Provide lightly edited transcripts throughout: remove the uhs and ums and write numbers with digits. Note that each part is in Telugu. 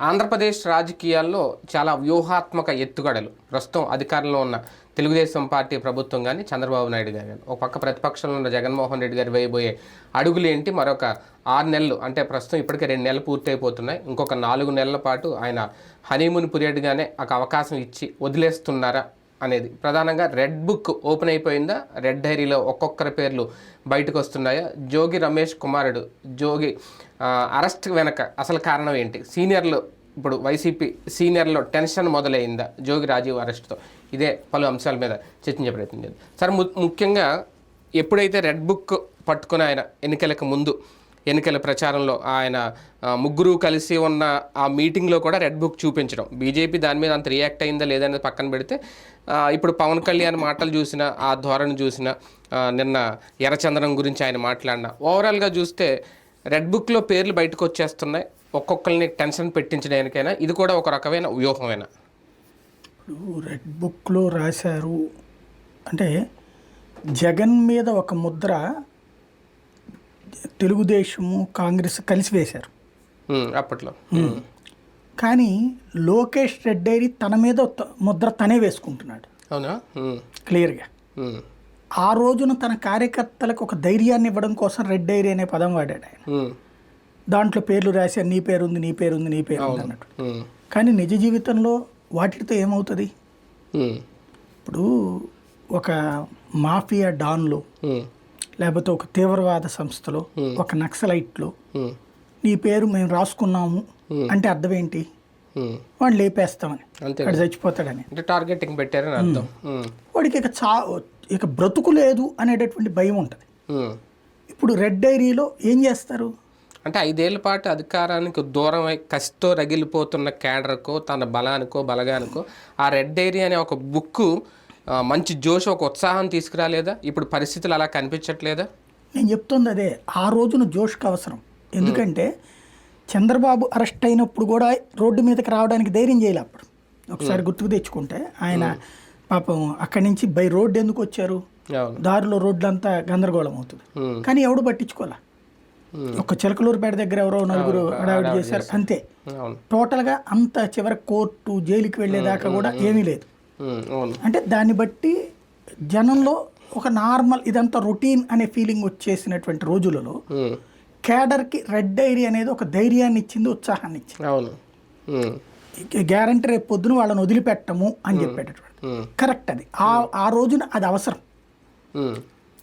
ఆంధ్రప్రదేశ్ రాజకీయాల్లో చాలా వ్యూహాత్మక ఎత్తుగడలు ప్రస్తుతం అధికారంలో ఉన్న తెలుగుదేశం పార్టీ ప్రభుత్వం కానీ చంద్రబాబు నాయుడు గారు కానీ ఒక పక్క ప్రతిపక్షంలో ఉన్న జగన్మోహన్ రెడ్డి గారు వేయబోయే అడుగులు ఏంటి, మరొక 6 నెలలు అంటే ప్రస్తుతం ఇప్పటికే 2 నెలలు పూర్తయిపోతున్నాయి, ఇంకొక 4 నెలల పాటు ఆయన హనీమూన్ పీరియడ్గానే ఒక అవకాశం ఇచ్చి వదిలేస్తున్నారా అనేది ప్రధానంగా. రెడ్ బుక్ ఓపెన్ అయిపోయిందా, రెడ్ డైరీలో ఒక్కొక్కరి పేర్లు బయటకు వస్తున్నాయా, జోగి రమేష్ కుమారుడు జోగి అరెస్ట్ వెనక అసలు కారణం ఏంటి, సీనియర్లు ఇప్పుడు వైసీపీ సీనియర్లో టెన్షన్ మొదలైందా జోగి రాజీవ్ అరెస్ట్తో, ఇదే పలు అంశాల మీద చర్చించే ప్రయత్నం చేద్దాం సార్. ముఖ్యంగా ఎప్పుడైతే రెడ్ బుక్ పట్టుకుని ఆయన ఎన్నికలకు ముందు ఎన్నికల ప్రచారంలో ఆయన ముగ్గురు కలిసి ఉన్న ఆ మీటింగ్లో కూడా రెడ్ బుక్ చూపించడం, బీజేపీ దాని మీద అంత రియాక్ట్ అయిందా లేదనేది పక్కన పెడితే, ఇప్పుడు పవన్ కళ్యాణ్ మాటలు చూసిన ఆ ధోరణి చూసిన, నిన్న ఎర్రచందనం గురించి ఆయన మాట్లాడిన, ఓవరాల్గా చూస్తే రెడ్ బుక్లో పేర్లు బయటకు వచ్చేస్తున్నాయి. ఒక్కొక్కరిని టెన్షన్ పెట్టించడానికైనా ఇది కూడా ఒక రకమైన వ్యూహమేనా? ఇప్పుడు రెడ్ బుక్లో రాశారు అంటే జగన్ మీద ఒక ముద్ర తెలుగుదేశము కాంగ్రెస్ కలిసి వేశారు అప్పట్లో. కానీ లోకేష్ రెడ్ డైరీ తన మీద ముద్ర తనే వేసుకుంటున్నాడు. అవునా? క్లియర్గా ఆ రోజున తన కార్యకర్తలకు ఒక ధైర్యాన్ని ఇవ్వడం కోసం రెడ్ డైరీ అనే పదం వాడాడు ఆయన. దాంట్లో పేర్లు రాశారు, నీ పేరు ఉంది, నీ పేరు ఉంది, నీ పేరు ఉంది అన్నట్టు. కానీ నిజ జీవితంలో వాటితో ఏమవుతుంది? ఇప్పుడు ఒక మాఫియా డాన్లో లేకపోతే ఒక తీవ్రవాద సంస్థలో ఒక నక్సలైట్లో నీ పేరు మేము రాసుకున్నాము అంటే అర్థం ఏంటి? వాడు లేపేస్తామని, వాడు చచ్చిపోతాడని, టార్గెటింగ్ పెట్టారని అర్థం. వాడికి ఇక బ్రతుకు లేదు అనేటటువంటి భయం ఉంటుంది. ఇప్పుడు రెడ్ డైరీలో ఏం చేస్తారు అంటే 5 ఏళ్ల పాటు అధికారానికి దూరం అయి కసితో రగిలిపోతున్న క్యాడర్కో తన బలగానికో ఆ రెడ్ డైరీ అనే ఒక బుక్ మంచి జోష్, ఒక ఉత్సాహం తీసుకురాలేదా? ఇప్పుడు పరిస్థితులు అలా కనిపించట్లేదా? నేను చెప్తుంది అదే, ఆ రోజున జోష్కి అవసరం. ఎందుకంటే చంద్రబాబు అరెస్ట్ అయినప్పుడు కూడా రోడ్డు మీదకి రావడానికి ధైర్యం చేయాలి. అప్పుడు ఒకసారి గుర్తుకు తెచ్చుకుంటే ఆయన పాపం అక్కడి నుంచి బై రోడ్డు ఎందుకు వచ్చారు, దారిలో రోడ్లంతా గందరగోళం అవుతుంది, కానీ ఎవడు పట్టించుకోలే. ఒక చిలకలూరుపేట దగ్గర ఎవరో 4 హడావిడి చేశారు అంతే. టోటల్గా అంత చివరి కోర్టు జైలుకి వెళ్ళేదాకా కూడా ఏమీ లేదు. అంటే దాన్ని బట్టి జనంలో ఒక నార్మల్ ఇదంతా రొటీన్ అనే ఫీలింగ్ వచ్చేసినటువంటి రోజులలో క్యాడర్కి రెడ్ డైరీ అనేది ఒక ధైర్యాన్ని ఇచ్చింది, ఉత్సాహాన్ని ఇచ్చింది. గ్యారంటీ రేపు పొద్దున వాళ్ళని వదిలిపెట్టము అని చెప్పేటటువంటి కరెక్ట్. అది ఆ రోజున అది అవసరం.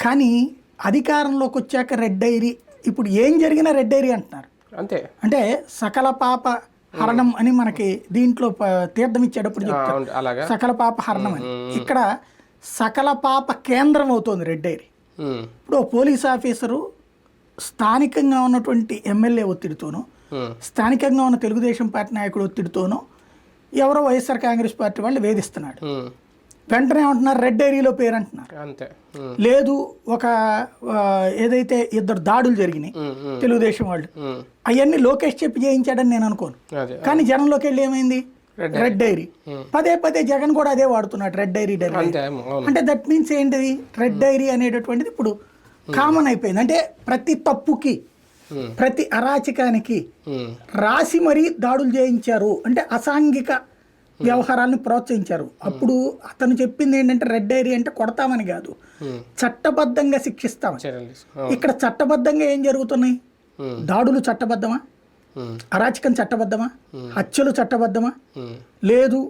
కానీ అధికారంలోకి వచ్చాక రెడ్ డైరీ, ఇప్పుడు ఏం జరిగినా రెడ్ డైరీ అంటున్నారు అంతే. అంటే సకల పాప హరణం అని మనకి దీంట్లో తీర్థం ఇచ్చేటప్పుడు చెప్తారు, సకల పాప హరణం అని. ఇక్కడ సకల పాప కేంద్రం అవుతుంది రెడ్ డైరీ. ఇప్పుడు పోలీస్ ఆఫీసరు స్థానికంగా ఉన్నటువంటి ఎమ్మెల్యే ఒత్తిడితోనో, స్థానికంగా ఉన్న తెలుగుదేశం పార్టీ నాయకుడు ఒత్తిడితోనో ఎవరో వైఎస్ఆర్ కాంగ్రెస్ పార్టీ వాళ్ళు వేధిస్తున్నాడు. వెంటనే ఏమంటున్నారు, రెడ్ డైరీలో పేరు అంటున్నారు. లేదు, ఒక ఏదైతే 2 దాడులు జరిగినాయి తెలుగుదేశం వాళ్ళు, అవన్నీ లోకేష్ చెప్పి చేయించాడని నేను అనుకోను. కానీ జనంలోకి వెళ్ళి ఏమైంది, రెడ్ డైరీ. పదే జగన్ కూడా అదే వాడుతున్నాడు, రెడ్ డైరీ. అంటే దట్ మీన్స్ ఏంటిది, రెడ్ డైరీ అనేటటువంటిది ఇప్పుడు కామన్ అయిపోయింది. అంటే ప్రతి తప్పుకి, ప్రతి అరాచకానికి రాసి మరీ దాడులు చేయించారు, అంటే అసాంఘిక వ్యవహారాలను ప్రోత్సహించారు. అప్పుడు అతను చెప్పింది ఏంటంటే రెడ్ డైరీ అంటే కొడతామని కాదు, చట్టబద్ధంగా శిక్షిస్తామని. ఇక్కడ చట్టబద్ధంగా ఏం జరుగుతున్నాయి? దాడులు చట్టబద్ధమా? అరాచకం చట్టబద్ధమా? హత్యలు చట్టబద్ధమా? లేదు.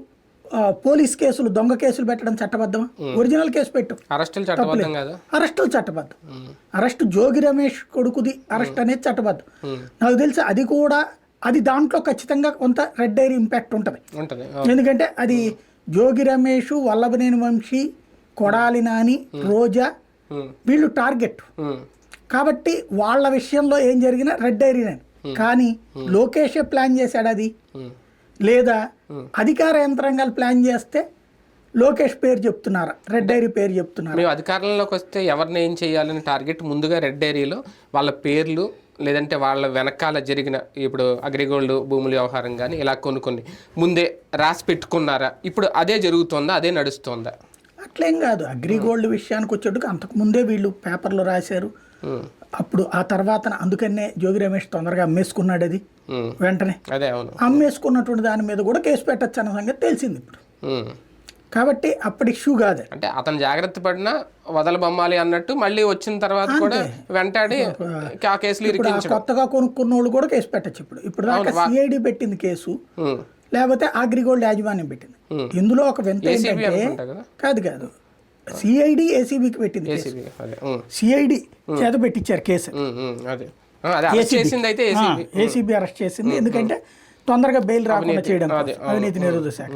పోలీస్ కేసులు, దొంగ కేసులు పెట్టడం చట్టబద్ధమా? ఒరిజినల్ కేసు పెట్టు, అరెస్టులు చట్టబద్ధం. అరెస్ట్ జోగి రమేష్ కొడుకుది అరెస్ట్ అనేది చట్టబద్ధం. నాకు తెలిసి అది కూడా, అది దాంట్లో ఖచ్చితంగా కొంత రెడ్ డైరీ ఇంపాక్ట్ ఉంటుంది. ఎందుకంటే అది జోగి రమేష్, వల్లభనేని వంశీ, కొడాలి నాని, రోజా వీళ్ళు టార్గెట్ కాబట్టి వాళ్ళ విషయంలో ఏం జరిగినా రెడ్ డైరీనే. కానీ లోకేషే ప్లాన్ చేశాడు అది, లేదా అధికార యంత్రాంగాలు ప్లాన్ చేస్తే లోకేష్ పేరు చెప్తున్నారా, రెడ్ డైరీ పేరు చెప్తున్నారు? మేము అధికారంలోకి వస్తే ఎవరిని ఏం చేయాలని టార్గెట్ ముందుగా రెడ్ డైరీలో వాళ్ళ పేర్లు, లేదంటే వాళ్ళ వెనకాల జరిగిన ఇప్పుడు అగ్రిగోల్డ్ భూముల వ్యవహారం కానీ ఇలా కొన్ని ముందే రాసి పెట్టుకున్నారా? ఇప్పుడు అదే జరుగుతుందా, అదే నడుస్తుందా? అట్లేం కాదు. అగ్రిగోల్డ్ విషయానికి వచ్చేట్టుకు అంతకుముందే వీళ్ళు పేపర్లో రాశారు, అప్పుడు ఆ తర్వాత అందుకనే జోగి రమేష్ తొందరగా అమ్మేసుకున్నాడు అది వెంటనే. అదే అవును. అమ్మేసుకున్నటువంటి దాని మీద కూడా కేసు పెట్టచ్చు అన్న సంగతి తెలిసింది ఇప్పుడు. కాబట్టి అప్పటి ఇష్యూ కాదు. అంటే అతను జాగ్రత్త పడినా వదలబొమ్మాలి అన్నట్టు మళ్ళీ వచ్చిన తర్వాత కూడా వెంటాడి ఆ కేసులు ఇరికించడం. కొత్తగా కొనుక్కున్న వాళ్ళు కూడా కేసు పెట్టచ్చు. ఇప్పుడు దాకా సిఐడి పెట్టింది కేసు, లేకపోతే అగ్రిగోల్డ్ యాజమాన్యం పెట్టింది. ఇందులో ఒక వింత ఏంటంటే కాదు సిఐడి ఏసీబీకి పెట్టింది. సిఐడి చేత పెట్టించారు కేసు, ఏసీబీ అరెస్ట్ చేసింది. ఎందుకంటే తొందరగా బెయిల్ రాకుండా చేయడం, అవినీతి నిరోధక శాఖ.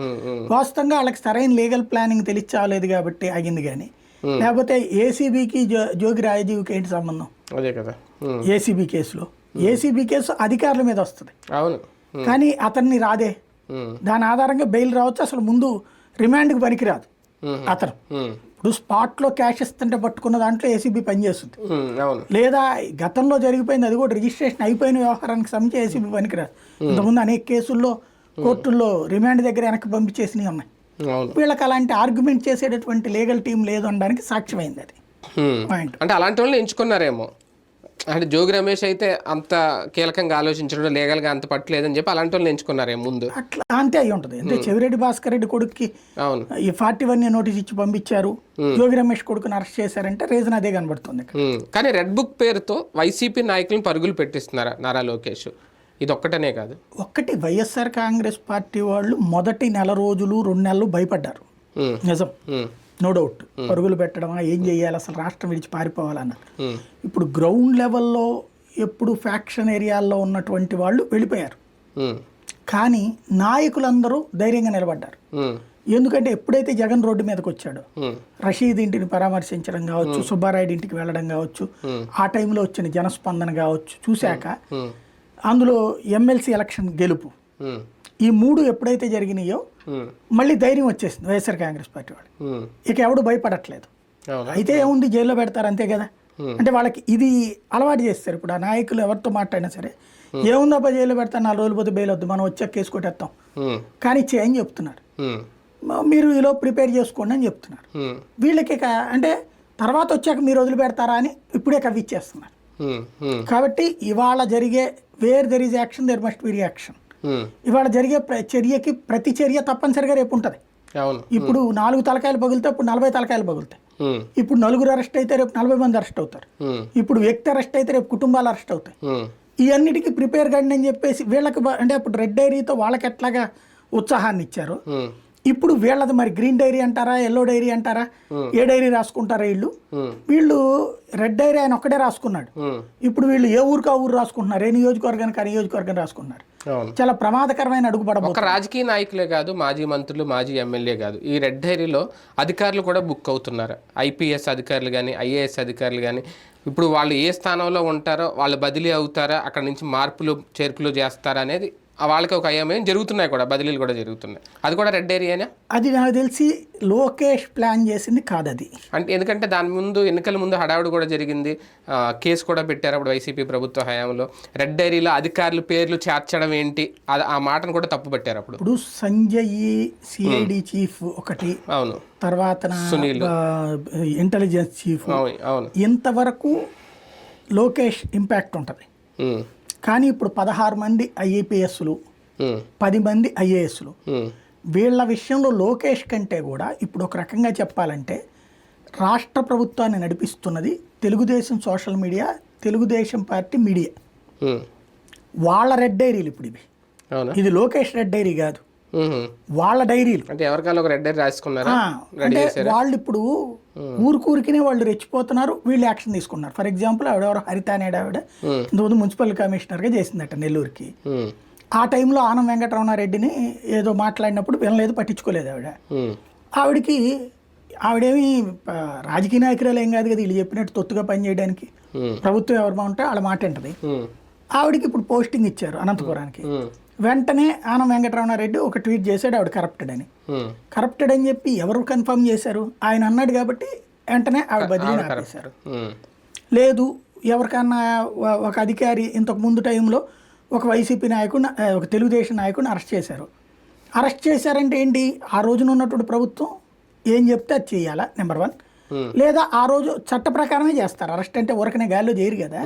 వాస్తవంగా వాళ్ళకి సరైన లీగల్ ప్లానింగ్ తెలియచాలేదు కాబట్టి ఆగింది. కానీ లేకపోతే ఏసీబీకి జోగి రాజీవ్కి ఏంటి సంబంధం? అదే కదా. ఏసీబీ కేసులో ఏసీబీ కేసు అధికారుల మీద వస్తుంది, కానీ అతన్ని రాదే. దాని ఆధారంగా బెయిల్ రావచ్చు. అసలు ముందు రిమాండ్కి పనికిరాదు అతను. ఇప్పుడు స్పాట్లో క్యాష్ ఇస్తుంటే పట్టుకున్న దాంట్లో ఏసీబీ పనిచేస్తుంది. లేదా గతంలో జరిగిపోయింది, అది కూడా రిజిస్ట్రేషన్ అయిపోయిన వ్యవహారానికి సంబంధించి ఏసీబీ పనికిరాదు. ఇంతకుముందు అనేక కేసుల్లో కోర్టుల్లో రిమాండ్ దగ్గర వెనక్కి పంపించేసినవి ఉన్నాయి. వీళ్ళకి అలాంటి ఆర్గ్యుమెంట్ చేసేటటువంటి లీగల్ టీం లేదు అనడానికి సాక్ష్యమైంది అది పాయింట్. అంటే అలాంటి వాళ్ళని ఎంచుకున్నారేమో. అంటే జోగి రమేష్ అయితే అంత కీలకంగా ఆలోచించడం, లీగల్గా అంత పట్టలేదని చెప్పి అలాంటి వాళ్ళని ఎంచుకున్నారే ముందు. అట్లా అంతే అయి ఉంటుంది. అంటే చెవిరెడ్డి భాస్కర్ రెడ్డి కొడుకుకి ఈ 41 నోటీస్ ఇచ్చి పంపించారు, జోగి రమేష్ కొడుకుని అరెస్ట్ చేశారంటే రీజన్ అదే కనబడుతుంది. కానీ రెడ్ బుక్ పేరుతో వైసీపీ నాయకులను పరుగులు పెట్టిస్తున్నారా నారా లోకేష్? ఇది ఒక్కటనే కాదు, ఒక్కటి వైఎస్ఆర్ కాంగ్రెస్ పార్టీ వాళ్ళు మొదటి నెల రోజులు 2 నెలలు భయపడ్డారు. నిజం, నో డౌట్. పరుగులు పెట్టడమా, ఏం చేయాలి, అసలు రాష్ట్రం విడిచి పారిపోవాలన్నారు. ఇప్పుడు గ్రౌండ్ లెవెల్లో ఎప్పుడు ఫ్యాక్షన్ ఏరియాల్లో ఉన్నటువంటి వాళ్ళు వెళ్ళిపోయారు, కానీ నాయకులందరూ ధైర్యంగా నిలబడ్డారు. ఎందుకంటే ఎప్పుడైతే జగన్ రోడ్డు మీదకి వచ్చాడో, రషీద్ ఇంటిని పరామర్శించడం కావచ్చు, సుబ్బారాయుడు ఇంటికి వెళ్ళడం కావచ్చు, ఆ టైంలో వచ్చిన జనస్పందన కావచ్చు చూశాక, అందులో ఎమ్మెల్సీ ఎలక్షన్ గెలుపు, ఈ 3 ఎప్పుడైతే జరిగినాయో మళ్ళీ ధైర్యం వచ్చేసింది వైఎస్ఆర్ కాంగ్రెస్ పార్టీ వాళ్ళు. ఇక ఎవడు భయపడట్లేదు. అయితే ఏముంది, జైల్లో పెడతారు అంతే కదా. అంటే వాళ్ళకి ఇది అలవాటు చేస్తారు. ఇప్పుడు ఆ నాయకులు ఎవరితో మాట్లాడినా సరే, ఏముందబ్బా జైల్లో పెడతారు, 4 రోజులు పోతే బెయిల్ వద్దు, మనం వచ్చాక కేసు కొట్టేస్తాం, కానీ చేయని చెప్తున్నారు. మీరు ఈలో ప్రిపేర్ చేసుకోండి అని చెప్తున్నారు. వీళ్ళకి అంటే తర్వాత వచ్చాక మీరు వదిలిపెడతారా అని ఇప్పుడే కవ్విచ్చేస్తున్నారు. కాబట్టి ఇవాళ జరిగే where there is action there must be reaction. ఇవాళ జరిగే చర్యకి ప్రతి చర్య తప్పనిసరిగా రేపు ఉంటుంది. ఇప్పుడు 4 తలకాయలు పగులితే ఇప్పుడు 40 తలకాయలు పగులుతాయి. ఇప్పుడు 4 అరెస్ట్ అయితే రేపు 40 మంది అరెస్ట్ అవుతారు. ఇప్పుడు వ్యక్తి అరెస్ట్ అయితే రేపు కుటుంబాలు అరెస్ట్ అవుతాయి. ఈ అన్నిటికీ ప్రిపేర్ కండి అని చెప్పేసి వీళ్ళకి, అంటే అప్పుడు రెడ్ డైరీతో వాళ్ళకి ఎట్లాగా ఉత్సాహాన్ని ఇచ్చారు, ఇప్పుడు వీళ్ళది మరి గ్రీన్ డైరీ అంటారా, ఎల్లో డైరీ అంటారా, ఏ డైరీ రాసుకుంటారా వీళ్ళు రెడ్ డైరీ ఆయన ఒక్కడే రాసుకున్నాడు. ఇప్పుడు వీళ్ళు ఏ ఊరికి ఆ ఊరు రాసుకుంటున్నారు, ఏ నియోజకవర్గానికి ఆ నియోజకవర్గం రాసుకున్నారు. చాలా ప్రమాదకరమైన అడుగుపడబోతుంది. ఒక రాజకీయ నాయకులే కాదు, మాజీ మంత్రులు, మాజీ ఎమ్మెల్యే కాదు, ఈ రెడ్ డైరీలో అధికారులు కూడా బుక్ అవుతున్నారు. ఐపీఎస్ అధికారులు కానీ, ఐఏఎస్ అధికారులు కానీ. ఇప్పుడు వాళ్ళు ఏ స్థానంలో ఉంటారో వాళ్ళు బదిలీ అవుతారా, అక్కడ నుంచి మార్పులు చేర్పులు చేస్తారా అనేది వాళ్ళకి ఒక అయమేం జరుగుతున్నాయి, కూడా బదిలీలు కూడా జరుగుతున్నాయి. అది కూడా రెడ్ ఏరియానే. అది నాకు తెలిసి లోకేష్ ప్లాన్ చేసింది కాదు అది. అంటే ఎందుకంటే దాని ముందు ఎన్నికల ముందు హడావుడు కూడా జరిగింది, కేసు కూడా పెట్టారు అప్పుడు వైసీపీ ప్రభుత్వ హయాంలో. రెడ్ డైరీలో అధికారులు పేర్లు చేర్చడం ఏంటి, ఆ మాటను కూడా తప్పు పెట్టారు అప్పుడు. ఇప్పుడు సంజయ్ సిఐడి చీఫ్ ఒకటి, అవును, తర్వాత సునీల్ ఇంటెలిజెన్స్ చీఫ్, అవును, ఇంతవరకు లోకేష్ ఇంపాక్ట్ ఉంటుంది. కానీ ఇప్పుడు 16 మంది ఐఏపీఎస్లు, 10 మంది ఐఏఎస్లు, వీళ్ళ విషయంలో లోకేష్ కంటే కూడా ఇప్పుడు ఒక రకంగా చెప్పాలంటే రాష్ట్ర ప్రభుత్వాన్ని నడిపిస్తున్నది Telugu Desam social media, Telugu Desam party media. వాళ్ళ రెడ్ డైరీలు ఇప్పుడు ఇవి. ఇది లోకేష్ రెడ్ డైరీ కాదు, వాళ్ళ డైరీలు. అంటే ఎవరికైనా ఒక రెడ్ డైరీ రాసుకున్నారా? అంటే వాళ్ళు ఇప్పుడు ఊరికూరికినే వాళ్ళు రెచ్చిపోతున్నారు, వీళ్ళు యాక్షన్ తీసుకున్నారు. ఫర్ ఎగ్జాంపుల్ ఆవిడెవరో హరిత అనేది ఆవిడ ఇంతకుముందు మున్సిపల్ కమిషనర్గా చేసిందట నెల్లూరుకి. ఆ టైంలో ఆనం వెంకటరమణారెడ్డిని ఏదో మాట్లాడినప్పుడు వినలేదు, పట్టించుకోలేదు ఆవిడకి. ఆవిడేమి రాజకీయ నాయకురాలు ఏం కాదు కదా, వీళ్ళు చెప్పినట్టు తొత్తుగా పనిచేయడానికి. ప్రభుత్వం ఎవరు బాగుంటే వాళ్ళ మాట ఉంటుంది. ఆవిడకి ఇప్పుడు పోస్టింగ్ ఇచ్చారు అనంతపురానికి. వెంటనే ఆనం వెంకటరమణారెడ్డి ఒక ట్వీట్ చేశాడు ఆవిడ కరప్టెడ్ అని. కరప్టెడ్ అని చెప్పి ఎవరు కన్ఫర్మ్ చేశారు? ఆయన అన్నాడు కాబట్టి వెంటనే ఆవిడ బదిలీ ఆపేశారు. లేదు, ఎవరికన్నా ఒక అధికారి ఇంతకు ముందు టైంలో ఒక వైసీపీ నాయకుడిని, ఒక తెలుగుదేశం నాయకుడిని అరెస్ట్ చేశారు. అరెస్ట్ చేశారంటే ఏంటి, ఆ రోజున ఉన్నటువంటి ప్రభుత్వం ఏం చెప్తే అది చేయాలా నెంబర్ 1. లేదా ఆ రోజు చట్ట ప్రకారమే చేస్తారు. అరెస్ట్ అంటే ఊరకనే గాల్లో చేయరు కదా.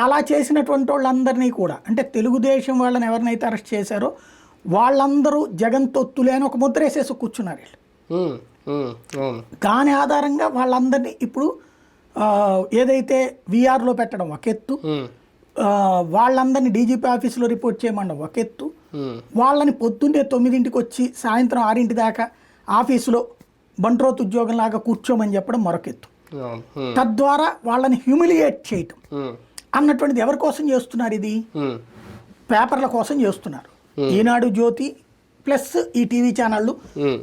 అలా చేసినటువంటి వాళ్ళందరినీ కూడా అంటే తెలుగుదేశం వాళ్ళని ఎవరినైతే అరెస్ట్ చేశారో వాళ్ళందరూ జగన్ తొత్తులే అని ఒక ముద్ర వేసేసి కూర్చున్నారు వీళ్ళు. దాని ఆధారంగా వాళ్ళందరినీ ఇప్పుడు ఏదైతే విఆర్లో పెట్టడం ఒక ఎత్తు, వాళ్ళందరినీ డీజీపీ ఆఫీసులో రిపోర్ట్ చేయమనడం ఒక ఎత్తు, వాళ్ళని పొద్దున్నే 9ంటికి వచ్చి సాయంత్రం 6 దాకా ఆఫీసులో బంట్రోత్ ఉద్యోగంలాగా కూర్చోమని చెప్పడం మరొక ఎత్తు. తద్వారా వాళ్ళని హ్యూమిలియేట్ చేయటం అన్నటువంటిది ఎవరి కోసం చేస్తున్నారు? ఇది పేపర్ల కోసం చేస్తున్నారు. ఈనాడు, జ్యోతి ప్లస్ ఈ టీవీ ఛానళ్ళు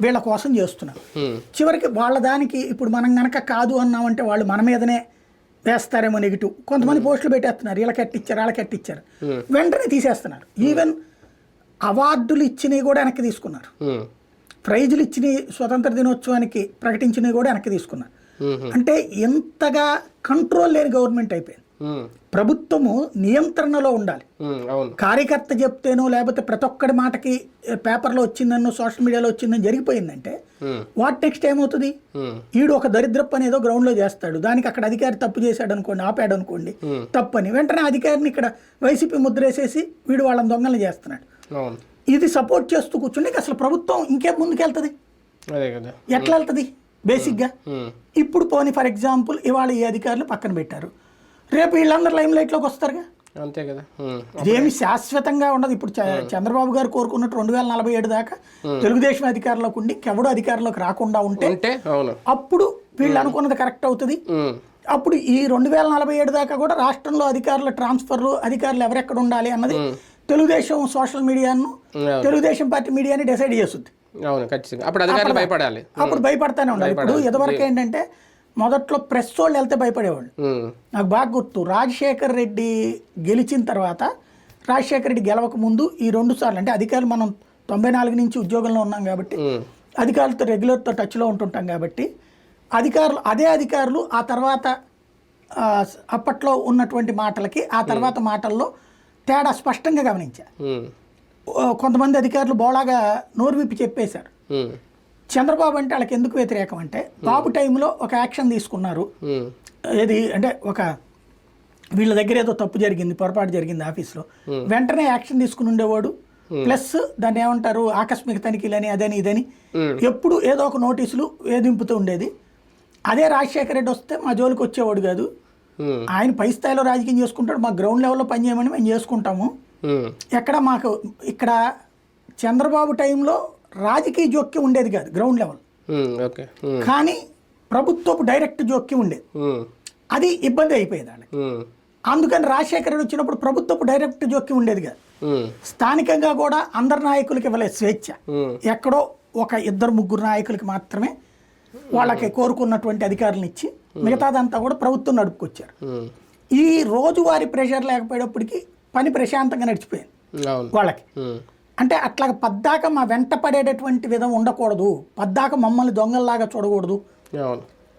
వీళ్ళ కోసం చేస్తున్నారు. చివరికి వాళ్ళ దానికి ఇప్పుడు మనం గనక కాదు అన్నామంటే వాళ్ళు మన మీదనే వేస్తారేమో నెగిటివ్. కొంతమంది పోస్టులు పెట్టేస్తున్నారు, వీళ్ళకి ఎట్టిచ్చారు వాళ్ళకి ఎట్టిచ్చారు, వెంటనే తీసేస్తున్నారు. ఈవెన్ అవార్డులు ఇచ్చినవి కూడా వెనక్కి తీసుకున్నారు. ప్రైజులు ఇచ్చినవి స్వతంత్ర దినోత్సవానికి ప్రకటించినవి కూడా వెనక్కి తీసుకున్నారు. అంటే ఎంతగా కంట్రోల్ లేని గవర్నమెంట్ అయిపోయింది. ప్రభుత్వము నియంత్రణలో ఉండాలి. కార్యకర్త చెప్తేనో లేకపోతే ప్రతి ఒక్కడి మాటకి పేపర్లో వచ్చిందనో సోషల్ మీడియాలో వచ్చిందని జరిగిపోయిందంటే వాట్ నెక్స్ట్ ఏమవుతుంది? ఈడు ఒక దరిద్రపు అనేదో గ్రౌండ్లో చేస్తాడు, దానికి అక్కడ అధికారి తప్పు చేశాడు అనుకోండి, ఆపాడు అనుకోండి తప్పని, వెంటనే అధికారిని ఇక్కడ వైసీపీ ముద్రేసేసి వీడు వాళ్ళని దొంగలు చేస్తున్నాడు. ఇది సపోర్ట్ చేస్తూ కూర్చుంటే అసలు ప్రభుత్వం ఇంకేం ముందుకెళ్తుంది? ఎట్లా వెళ్తుంది బేసిక్గా? ఇప్పుడు పోనీ ఫర్ ఎగ్జాంపుల్ ఇవాళ ఈ అధికారులు పక్కన పెట్టారు, రేపు వీళ్ళందరూ లైమ్ లైట్లోకి వస్తారుగా. అంతే కదా. ఇదేమి శాశ్వతంగా ఉండదు. ఇప్పుడు చంద్రబాబు గారు కోరుకున్నట్టు 2047 దాకా తెలుగుదేశం అధికారంలోకి ఉండి ఎవడు అధికారంలోకి రాకుండా ఉంటే అప్పుడు వీళ్ళు అనుకున్నది కరెక్ట్ అవుతుంది. అప్పుడు ఈ 2047 దాకా కూడా రాష్ట్రంలో అధికారుల ట్రాన్స్ఫర్లు, అధికారులు ఎవరెక్కడ ఉండాలి అన్నది తెలుగుదేశం సోషల్ మీడియాను, తెలుగుదేశం పార్టీ మీడియాని డిసైడ్ చేస్తుంది. అప్పుడు భయపడతానే ఉండాలి. ఇప్పుడు ఇదివరకు ఏంటంటే మొదట్లో ప్రెస్ వాళ్ళు వెళ్తే భయపడేవాళ్ళు. నాకు బాగా గుర్తు, రాజశేఖర్ రెడ్డి గెలిచిన తర్వాత, రాజశేఖర్ రెడ్డి గెలవక ముందు ఈ 2 సార్లు అంటే అధికారులు మనం 94 నుంచి ఉద్యోగంలో ఉన్నాం కాబట్టి అధికారులతో రెగ్యులర్తో టచ్లో ఉంటుంటాం కాబట్టి అదే అధికారులు ఆ తర్వాత అప్పట్లో ఉన్నటువంటి మాటలకి ఆ తర్వాత మాటల్లో తేడా స్పష్టంగా గమనించారు. కొంతమంది అధికారులు బోళాగా నోరు విప్పి చెప్పేశారు. చంద్రబాబు అంటే వాళ్ళకి ఎందుకు వ్యతిరేకం అంటే బాబు టైంలో ఒక యాక్షన్ తీసుకున్నారు. ఏది అంటే ఒక వీళ్ళ దగ్గర ఏదో తప్పు జరిగింది, పొరపాటు జరిగింది ఆఫీస్లో, వెంటనే యాక్షన్ తీసుకుని ఉండేవాడు. ప్లస్ దాన్ని ఏమంటారు, ఆకస్మిక తనిఖీలని అదని ఇదని ఎప్పుడు ఏదో ఒక నోటీసులు వేధింపుతూ ఉండేది. అదే రాజశేఖర రెడ్డి వస్తే మా జోలికి వచ్చేవాడు కాదు. ఆయన పై స్థాయిలో రాజకీయం చేసుకుంటాడు, మా గ్రౌండ్ లెవెల్లో పనిచేయమని మేము చేసుకుంటాము. ఎక్కడ మాకు ఇక్కడ చంద్రబాబు టైంలో రాజకీయ జోక్యం ఉండేది కాదు గ్రౌండ్ లెవెల్, కానీ ప్రభుత్వపు డైరెక్ట్ జోక్యం ఉండేది. అది ఇబ్బంది అయిపోయేది వాళ్ళకి. అందుకని రాజశేఖర రెడ్డి వచ్చినప్పుడు ప్రభుత్వపు డైరెక్ట్ జోక్యం ఉండేది కాదు. స్థానికంగా కూడా అందరు నాయకులకి ఇవ్వలేదు స్వేచ్ఛ. ఎక్కడో ఒక 2-3 నాయకులకి మాత్రమే వాళ్ళకి కోరుకున్నటువంటి అధికారులను ఇచ్చి మిగతాదంతా కూడా ప్రభుత్వం నడుపుకొచ్చారు. ఈ రోజువారీ ప్రెషర్ లేకపోయేటప్పటికి పని ప్రశాంతంగా నడిచిపోయింది వాళ్ళకి. అంటే అట్లా పద్దాక మా వెంట పడేటటువంటి విధం ఉండకూడదు, పద్దాక మమ్మల్ని దొంగల్లాగా చూడకూడదు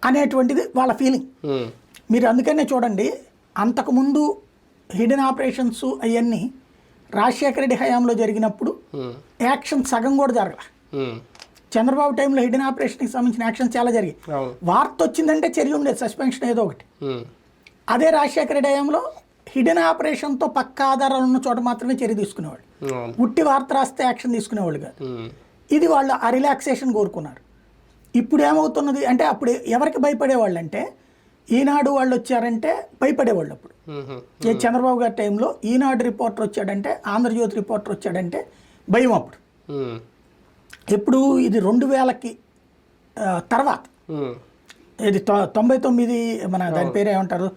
అనేటువంటిది వాళ్ళ ఫీలింగ్. మీరు అందుకనే చూడండి, అంతకుముందు హిడెన్ ఆపరేషన్స్ అవన్నీ రాజశేఖర రెడ్డి హయాంలో జరిగినప్పుడు యాక్షన్ సగం కూడా జరగల. చంద్రబాబు టైంలో హిడెన్ ఆపరేషన్కి సంబంధించిన యాక్షన్ చాలా జరిగాయి. వార్త వచ్చిందంటే చర్య ఉండేది, సస్పెన్షన్ ఏదో ఒకటి. అదే రాజశేఖర రెడ్డి హయాంలో హిడెన్ ఆపరేషన్తో పక్క ఆధారాలు ఉన్న చోట మాత్రమే చర్య తీసుకునేవాళ్ళు, ఉట్టి వార్త రాస్తే యాక్షన్ తీసుకునేవాళ్ళు కాదు. ఇది వాళ్ళు ఆ రిలాక్సేషన్ కోరుకున్నారు. ఇప్పుడు ఏమవుతున్నది అంటే అప్పుడు ఎవరికి భయపడేవాళ్ళు అంటే ఈనాడు వాళ్ళు వచ్చారంటే భయపడేవాళ్ళు. అప్పుడు చంద్రబాబు గారి టైంలో ఈనాడు రిపోర్టర్ వచ్చాడంటే, ఆంధ్రజ్యోతి రిపోర్టర్ వచ్చాడంటే భయం. అప్పుడు ఎప్పుడు ఇది 2000కి తర్వాత, ఇది 99 మన దాని పేరు ఏమంటారు,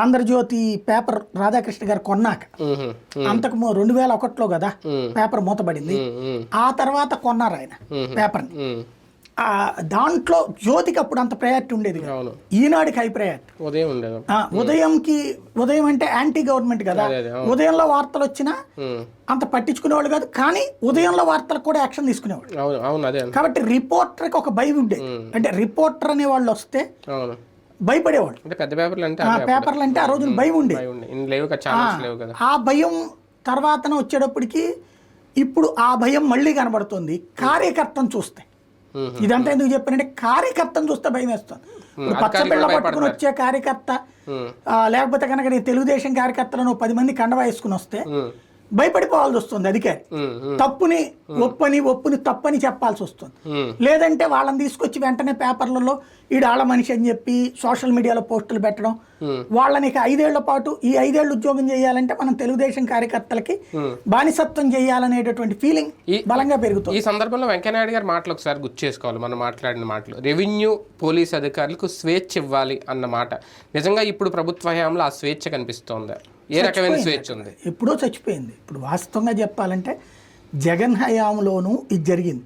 ఆంధ్రజ్యోతి పేపర్ రాధాకృష్ణ గారు కొన్నాక, అంతకు 2001లో కదా పేపర్ మూతబడింది. ఆ తర్వాత కొన్నారు ఆయన పేపర్ని. దాంట్లో జ్యోతికి అప్పుడు అంత ప్రయారిటీ ఉండేది, ఈనాడుకి హై ప్రయారిటీ. ఉదయం అంటే యాంటీ గవర్నమెంట్ కదా, ఉదయంలో వార్తలు వచ్చినా అంత పట్టించుకునేవాళ్ళు కాదు, కానీ ఉదయంలో వార్తలకు కూడా యాక్షన్ తీసుకునేవాళ్ళు. కాబట్టి రిపోర్టర్కి ఒక భయం ఉండేది. అంటే రిపోర్టర్ అనే వాళ్ళు వస్తే భయపడేవాళ్ళు. పేపర్లు అంటే ఆ రోజున భయం ఉండేది. ఆ భయం తర్వాత వచ్చేటప్పటికి ఇప్పుడు ఆ భయం మళ్ళీ కనబడుతుంది కార్యకర్తను చూస్తే. ఇదంతా ఎందుకు చెప్పానంటే కార్యకర్తను చూస్తే భయం వేస్తుంది. ఇప్పుడు పచ్చపిల్ల పట్టుకుని వచ్చే కార్యకర్త లేకపోతే కనుక నేను తెలుగుదేశం కార్యకర్తలను 10 మంది కండవా వేసుకుని వస్తే భయపడిపోవాల్సి వస్తుంది అధికారి. తప్పుని ఒప్పుని తప్పని చెప్పాల్సి వస్తుంది. లేదంటే వాళ్ళని తీసుకొచ్చి వెంటనే పేపర్లలో ఈడాళ్ళ మనిషి అని చెప్పి సోషల్ మీడియాలో పోస్టులు పెట్టడం, వాళ్ళని 5 ఏళ్ల పాటు ఈ 5 ఏళ్ళు ఉద్యోగం చేయాలంటే మనం తెలుగుదేశం కార్యకర్తలకి బానిసత్వం చేయాలనేటటువంటి ఫీలింగ్ బలంగా పెరుగుతుంది. ఈ సందర్భంలో వెంకయ్యనాయుడు గారి మాటలు ఒకసారి గుర్తు చేసుకోవాలి. మనం మాట్లాడిన మాటలు రెవెన్యూ పోలీస్ అధికారులకు స్వేచ్ఛ ఇవ్వాలి అన్న మాట నిజంగా ఇప్పుడు ప్రభుత్వ హయాంలో ఆ స్వేచ్ఛ కనిపిస్తోందా? ఏ రకమైన స్వేచ్ఛ ఉంది? ఎప్పుడో చచ్చిపోయింది. ఇప్పుడు వాస్తవంగా చెప్పాలంటే జగన్ హయాంలోనూ ఇది జరిగింది.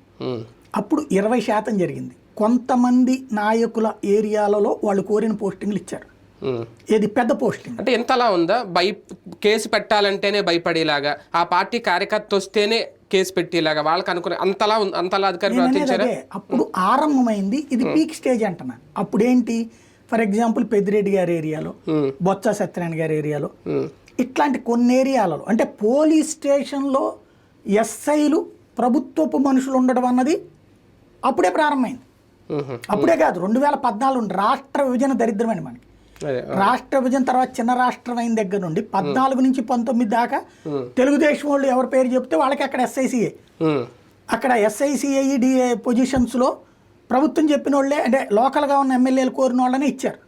అప్పుడు 20% జరిగింది. కొంతమంది నాయకుల ఏరియాలలో వాళ్ళు కోరిన పోస్టింగ్లు ఇచ్చారు. ఏది పెద్ద పోస్టింగ్ అంటే ఎంతలా ఉందా? కేసు పెట్టాలంటేనే భయపడేలాగా, ఆ పార్టీ కార్యకర్త వస్తేనే కేసు పెట్టేలాగా వాళ్ళకి అనుకునే అంతలా అధికారులు ప్రవర్తించారా? అప్పుడు ఆరంభమైంది. ఇది పీక్ స్టేజ్ అంటున్నా. అప్పుడేంటి, ఫర్ ఎగ్జాంపుల్ పెద్దిరెడ్డి గారి ఏరియాలో, బొత్స సత్యనారాయణ గారి ఏరియాలో, ఇట్లాంటి కొన్ని ఏరియాలలో అంటే పోలీస్ స్టేషన్లో ఎస్ఐలు ప్రభుత్వపు మనుషులు ఉండడం అన్నది అప్పుడే ప్రారంభమైంది. అప్పుడే కాదు, 2014 రాష్ట్ర విభజన దరిద్రమని మనకి. రాష్ట్ర విభజన తర్వాత చిన్న రాష్ట్రం అయిన దగ్గర నుండి 14 నుంచి 19 దాకా తెలుగుదేశం వాళ్ళు ఎవరి పేరు చెప్తే వాళ్ళకి అక్కడ ఎస్ఐసిఐ, అక్కడ ఎస్ఐసిఐ డిఏ పొజిషన్స్లో ప్రభుత్వం చెప్పిన వాళ్ళే అంటే లోకల్గా ఉన్న ఎమ్మెల్యేలు కోరిన వాళ్ళనే ఇచ్చారు.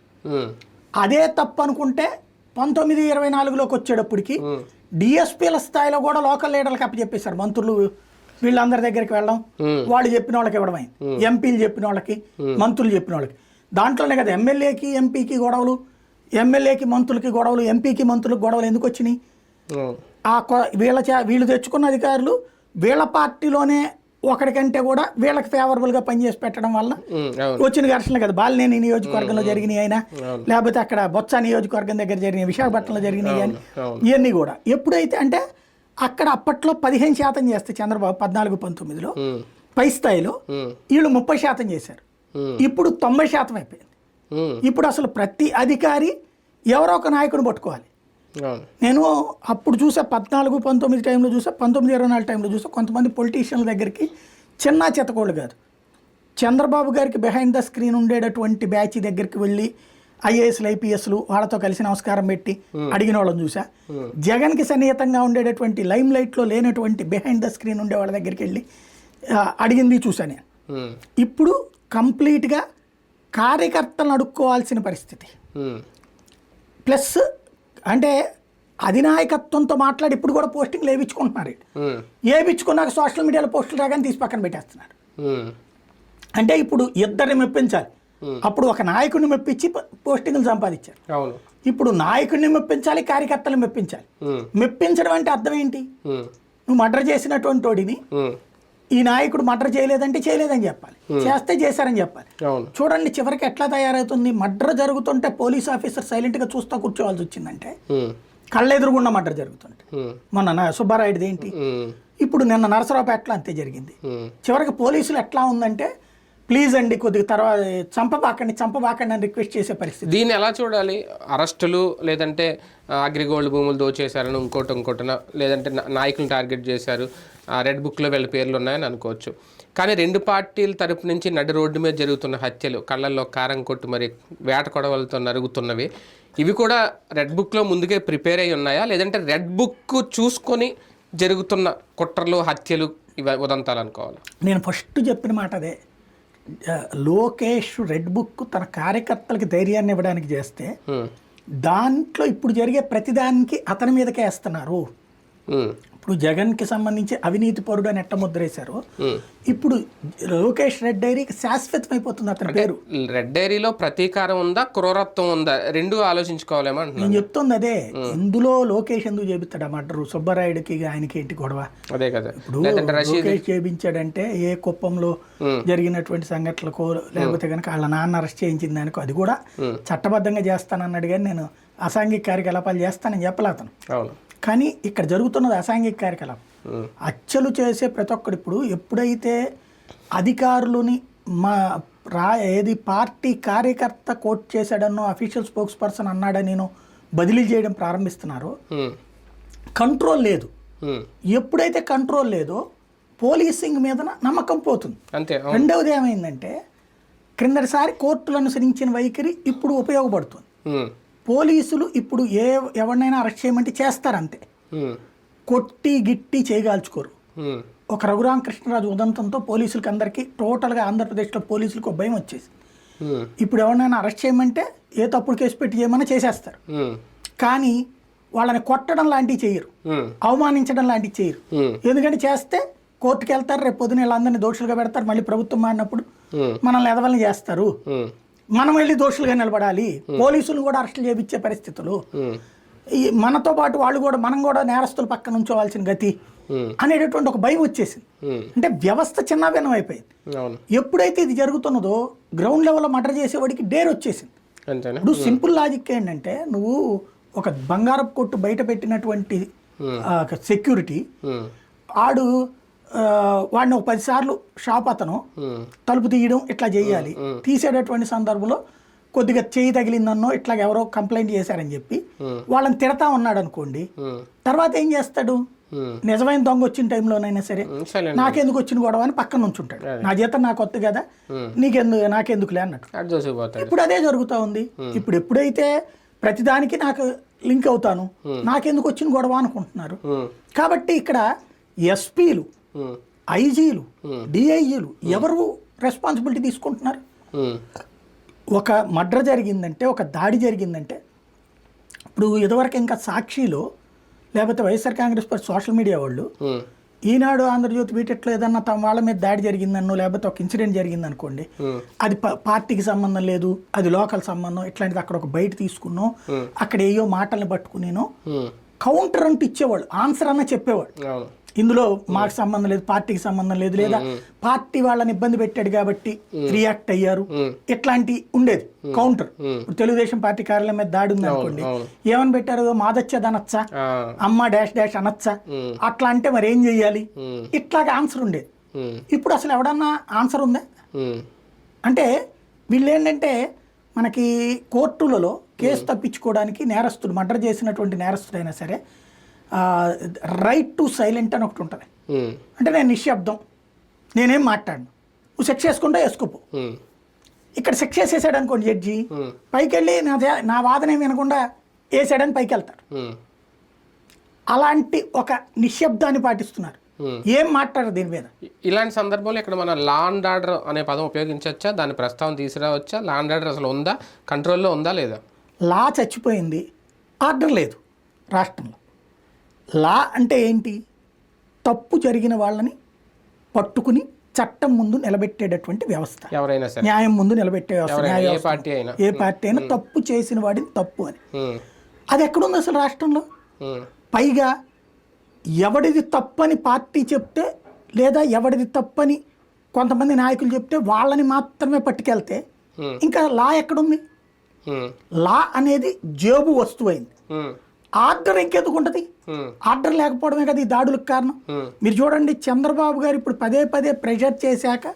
అదే తప్పు అనుకుంటే 1924లోకి వచ్చేటప్పటికి డిఎస్పీల స్థాయిలో కూడా లోకల్ లీడర్లకు అప్పచెప్పేశారు. మంత్రులు వీళ్ళందరి దగ్గరికి వెళ్ళడం, వాళ్ళు చెప్పిన వాళ్ళకి ఇవ్వడమైంది. ఎంపీలు చెప్పిన వాళ్ళకి, మంత్రులు చెప్పిన వాళ్ళకి. దాంట్లోనే కదా ఎమ్మెల్యేకి ఎంపీకి గొడవలు, ఎమ్మెల్యేకి మంత్రులకి గొడవలు, ఎంపీకి మంత్రులకు గొడవలు ఎందుకు వచ్చినాయి? వీళ్ళు తెచ్చుకున్న అధికారులు వీళ్ళ పార్టీలోనే ఒకటికంటే కూడా వీళ్ళకి ఫేవరబుల్గా పనిచేసి పెట్టడం వల్ల వచ్చిన ఘర్షణలు కదా. బాలినేని నియోజకవర్గంలో జరిగినాయి అయినా, లేకపోతే అక్కడ బొత్స నియోజకవర్గం దగ్గర జరిగినాయి, విశాఖపట్నంలో జరిగినాయి అని, ఇవన్నీ కూడా ఎప్పుడైతే అంటే అక్కడ అప్పట్లో 15% చేస్తే చంద్రబాబు 14-19లో పై స్థాయిలో, వీళ్ళు 30% చేశారు. ఇప్పుడు 90% అయిపోయింది. ఇప్పుడు అసలు ప్రతి అధికారి ఎవరో ఒక నాయకుని పట్టుకోవాలి. నేను అప్పుడు చూసా 14-19 టైంలో చూసా, 19-24 టైంలో చూసా కొంతమంది పొలిటీషియన్ల దగ్గరికి చిన్న చెత్తకోళ్ళు కాదు, చంద్రబాబు గారికి బిహైండ్ ద స్క్రీన్ ఉండేటటువంటి బ్యాచ్ దగ్గరికి వెళ్ళి ఐఏఎస్లు ఐపీఎస్లు వాళ్ళతో కలిసి నమస్కారం పెట్టి అడిగిన వాళ్ళని చూసా. జగన్కి సన్నిహితంగా ఉండేటటువంటి లైమ్ లైట్లో లేనటువంటి బిహైండ్ ద స్క్రీన్ ఉండే వాళ్ళ దగ్గరికి వెళ్ళి అడిగింది చూసా నేను. ఇప్పుడు కంప్లీట్గా కార్యకర్తలను అడుక్కోవాల్సిన పరిస్థితి. ప్లస్ అంటే అధినాయకత్వంతో మాట్లాడి ఇప్పుడు కూడా పోస్టింగ్లు వేయించుకుంటున్నారు. వేయించుకున్నాక సోషల్ మీడియాలో పోస్టులు రాగానే తీసి పక్కన పెట్టేస్తున్నారు. అంటే ఇప్పుడు ఇద్దరిని మెప్పించాలి. అప్పుడు ఒక నాయకుడిని మెప్పించి పోస్టింగ్లు సంపాదించారు. ఇప్పుడు నాయకుడిని మెప్పించాలి, కార్యకర్తలను మెప్పించాలి. మెప్పించడం అంటే అర్థం ఏంటి? నువ్వు మర్డర్ చేసినటువంటి వాడిని ఈ నాయకుడు మర్డర్ చేయలేదంటే చేయలేదని చెప్పాలి, చేస్తే చేశారని చెప్పాలి. చూడండి చివరికి ఎట్లా తయారవుతుంది. మర్డర్ జరుగుతుంటే పోలీస్ ఆఫీసర్ సైలెంట్గా చూస్తూ కూర్చోవాల్సి వచ్చిందంటే, కళ్ళెదురుగుండా మర్డర్ జరుగుతుంటే. మొన్న సుబ్బారాయుడిది ఏంటి, ఇప్పుడు నిన్న నరసరావుపేటలో అంతే జరిగింది. చివరికి పోలీసులు ఎట్లా ఉందంటే ప్లీజ్ అండి కొద్దిగా తర్వాత చంపబాకండి అని రిక్వెస్ట్ చేసే పరిస్థితి. దీన్ని ఎలా చూడాలి? అరెస్టులు, లేదంటే అగ్రిగోల్డ్ భూములు దోచేశారని ఇంకోటిన, లేదంటే నాయకులను టార్గెట్ చేశారు, రెడ్ బుక్లో వీళ్ళ పేర్లు ఉన్నాయని అనుకోవచ్చు. కానీ రెండు పార్టీల తరపు నుంచి నడి రోడ్డు మీద జరుగుతున్న హత్యలు, కళ్ళల్లో కారం కొట్టు మరి వేట కొడవలతో నరుగుతున్నవి, ఇవి కూడా రెడ్ బుక్లో ముందుకే ప్రిపేర్ అయి ఉన్నాయా, లేదంటే రెడ్ బుక్ చూసుకొని జరుగుతున్న కుట్రలు, హత్యలు, ఇవి ఉదంతాలు అనుకోవాలి? నేను ఫస్ట్ చెప్పిన మాట అదే. లోకేష్ రెడ్ బుక్ తన కార్యకర్తలకి ధైర్యాన్ని ఇవ్వడానికి చేస్తే దాంట్లో ఇప్పుడు జరిగే ప్రతిదానికి అతని మీదకే వేస్తున్నారు. ఇప్పుడు జగన్కి సంబంధించి అవినీతి పరుడు అని ఎట్ట ముద్రేశారు, ఇప్పుడు లోకేష్ రెడ్ డైరీకి శాశ్వతం అయిపోతుంది అతని పేరు. రెడ్ డైరీలో ప్రతీకారం ఉందా, క్రూరత్వం ఉందా, రెండు ఆలోచించుకోవాలేమో. నేను చెప్తుంది అదే. ఇందులో లోకేష్ ఎందుకు చేపిస్తాడు ఆ మర్డరు? సుబ్బారాయుడికి ఆయనకి ఏంటి గొడవ? అదే కదా. ఇప్పుడు లోకేష్ చేయించాడంటే ఏ కుప్పంలో జరిగినటువంటి సంఘటనలకో, లేకపోతే కనుక వాళ్ళ నాన్న అరెస్ట్ చేయించిన దానికో, అది కూడా చట్టబద్ధంగా చేస్తానన్నాడు. కానీ నేను అసాంఘిక కార్యకలాపాలు చేస్తానని చెప్పలే అతను. కానీ ఇక్కడ జరుగుతున్నది అసాంఘిక కార్యకలాపం. హత్యలు చేసే ప్రతి ఒక్కడు ఇప్పుడు ఎప్పుడైతే అధికారులని ఏది పార్టీ కార్యకర్త కోట్ చేశాడన్నో, అఫీషియల్ స్పోక్స్ పర్సన్ అన్నాడని నేను బదిలీ చేయడం ప్రారంభిస్తున్నారో, కంట్రోల్ లేదు. ఎప్పుడైతే కంట్రోల్ లేదో పోలీసింగ్ మీద నమ్మకం పోతుంది. అంతే. రెండవది ఏమైందంటే క్రిందటిసారి కోర్టులు అనుసరించిన వైఖరి ఇప్పుడు ఉపయోగపడుతుంది. పోలీసులు ఇప్పుడు ఎవరినైనా అరెస్ట్ చేయమంటే చేస్తారంతే, కొట్టి గిట్టి చేయగాల్చుకోరు. ఒక రఘురామకృష్ణరాజు ఉదంతంతో పోలీసులకి అందరికీ టోటల్గా ఆంధ్రప్రదేశ్లో పోలీసులకు ఒక భయం వచ్చేసి ఇప్పుడు ఎవరినైనా అరెస్ట్ చేయమంటే ఏ తప్పుడు కేసు పెట్టి చేయమని చేసేస్తారు. కానీ వాళ్ళని కొట్టడం లాంటివి చేయరు, అవమానించడం లాంటివి చేయరు. ఎందుకంటే చేస్తే కోర్టుకు వెళ్తారు, రేపు పొద్దున వీళ్ళందరినీ దోషులుగా పెడతారు, మళ్ళీ ప్రభుత్వం మారినప్పుడు మనల్ని ఎదవల్ని చేస్తారు, మనం వెళ్ళి దోషులుగా నిలబడాలి, పోలీసులు కూడా అరెస్టులు చేయించే పరిస్థితులు, మనతో పాటు వాళ్ళు కూడా మనం కూడా నేరస్తుల పక్కన ఉంచోవాల్సిన గతి అనేటటువంటి ఒక భయం వచ్చేసింది. అంటే వ్యవస్థ చిన్నాభిన్నం అయిపోయింది. ఎప్పుడైతే ఇది జరుగుతున్నదో గ్రౌండ్ లెవెల్లో మర్డర్ చేసేవాడికి డేర్ వచ్చేసింది. ఇప్పుడు సింపుల్ లాజిక్ ఏంటంటే నువ్వు ఒక బంగారపు కొట్టు బయట పెట్టినటువంటి సెక్యూరిటీ వాడు వాడిని ఒక 10 సార్లు షాప్ అతను తలుపు తీయడం ఇట్లా చేయాలి. తీసేటటువంటి సందర్భంలో కొద్దిగా చేయి తగిలిందన్నో ఇట్లా ఎవరో కంప్లైంట్ చేశారని చెప్పి వాళ్ళని తిడతా ఉన్నాడు అనుకోండి, తర్వాత ఏం చేస్తాడు? నిజమైన దొంగ వచ్చిన టైంలోనైనా సరే నాకెందుకు వచ్చిన గొడవ అని పక్కన ఉంచుంటాడు. నా జీతం నాకు కొత్త కదా, నాకెందుకులే అన్నట్టు. ఇప్పుడు అదే జరుగుతూ ఉంది. ఇప్పుడు ఎప్పుడైతే ప్రతిదానికి నాకు లింక్ అవుతాను, నాకెందుకు వచ్చిన గొడవ అనుకుంటున్నారు. కాబట్టి ఇక్కడ ఎస్పీలు, ఐజీలు, డిఐజీలు ఎవరు రెస్పాన్సిబిలిటీ తీసుకుంటున్నారు? ఒక మర్డర్ జరిగిందంటే, ఒక దాడి జరిగిందంటే, ఇప్పుడు ఇదివరకు ఇంకా సాక్షిలో లేకపోతే YSR Congress party social media వాళ్ళు ఈనాడు ఆంధ్రజ్యోతి వీటిట్లో ఏదన్నా తమ వాళ్ళ మీద దాడి జరిగిందన్నో లేకపోతే ఒక ఇన్సిడెంట్ జరిగింది అనుకోండి, అది పార్టీకి సంబంధం లేదు, అది లోకల్ సంబంధం, ఇట్లాంటిది అక్కడ ఒక బయట తీసుకున్నో అక్కడ ఏయో మాటల్ని పట్టుకునేనో కౌంటర్ అంటూ ఇచ్చేవాళ్ళు, ఆన్సర్ అన్న చెప్పేవాడు. ఇందులో మాకు సంబంధం లేదు, పార్టీకి సంబంధం లేదు, లేదా పార్టీ వాళ్ళని ఇబ్బంది పెట్టాడు కాబట్టి రియాక్ట్ అయ్యారు, ఇట్లాంటి ఉండేది కౌంటర్. తెలుగుదేశం పార్టీ కార్యాలయం మీద దాడి ఉంది అనుకోండి, ఏమని పెట్టారు? మాదచ్చది అనొచ్చా, అమ్మ డాష్ డాష్ అనొచ్చా, అట్లా అంటే మరి ఏం చెయ్యాలి, ఇట్లాగా ఆన్సర్ ఉండేది. ఇప్పుడు అసలు ఎవడన్నా ఆన్సర్ ఉందా? అంటే వీళ్ళు ఏంటంటే మనకి కోర్టులలో కేసు తప్పించుకోవడానికి నేరస్తుడు, మర్డర్ చేసినటువంటి నేరస్తుడైనా సరే రైట్ టు సైలెంట్ అని ఒకటి ఉంటుంది. అంటే నేను నిశ్శబ్దం, నేనేం మాట్లాడను, నువ్వు సెక్స్ చేసుకుంటా వేసుకోపో. ఇక్కడ సెక్స్ చేసేసాడు అనుకోండి జడ్జి, పైకి వెళ్ళి నా వాదన ఏమి వినకుండా వేసాడని పైకి వెళ్తాడు. అలాంటి ఒక నిశ్శబ్దాన్ని పాటిస్తున్నారు, ఏం మాట్లాడరు దీని మీద. ఇలాంటి సందర్భంలో ఇక్కడ మన లా అండ్ ఆర్డర్ అనే పదం ఉపయోగించవచ్చా? దాని ప్రస్తావన తీసుకురావచ్చా? లా అండ్ ఆర్డర్ అసలు ఉందా, కంట్రోల్లో ఉందా లేదా? లా చచ్చిపోయింది, ఆర్డర్ లేదు రాష్ట్రంలో. లా అంటే ఏంటి? తప్పు జరిగిన వాళ్ళని పట్టుకుని చట్టం ముందు నిలబెట్టేటటువంటి వ్యవస్థ, ఎవరైనా సరే న్యాయం ముందు నిలబెట్టే వ్యవస్థ. ఏ పార్టీ అయినా తప్పు చేసిన వాడిని తప్పు అని. అది ఎక్కడుంది అసలు రాష్ట్రంలో? పైగా ఎవడిది తప్పని పార్టీ చెప్తే, లేదా ఎవడిది తప్పని కొంతమంది నాయకులు చెప్తే వాళ్ళని మాత్రమే పట్టుకెళ్తే ఇంకా లా ఎక్కడుంది? లా అనేది జేబు వస్తువు అయింది. ఆర్డర్ ఇంకెందుకు ఉంటుంది? ఆర్డర్ లేకపోవడమే కదా ఈ దాడులకు కారణం. మీరు చూడండి, చంద్రబాబు గారు ఇప్పుడు పదే పదే ప్రెషర్ చేశాక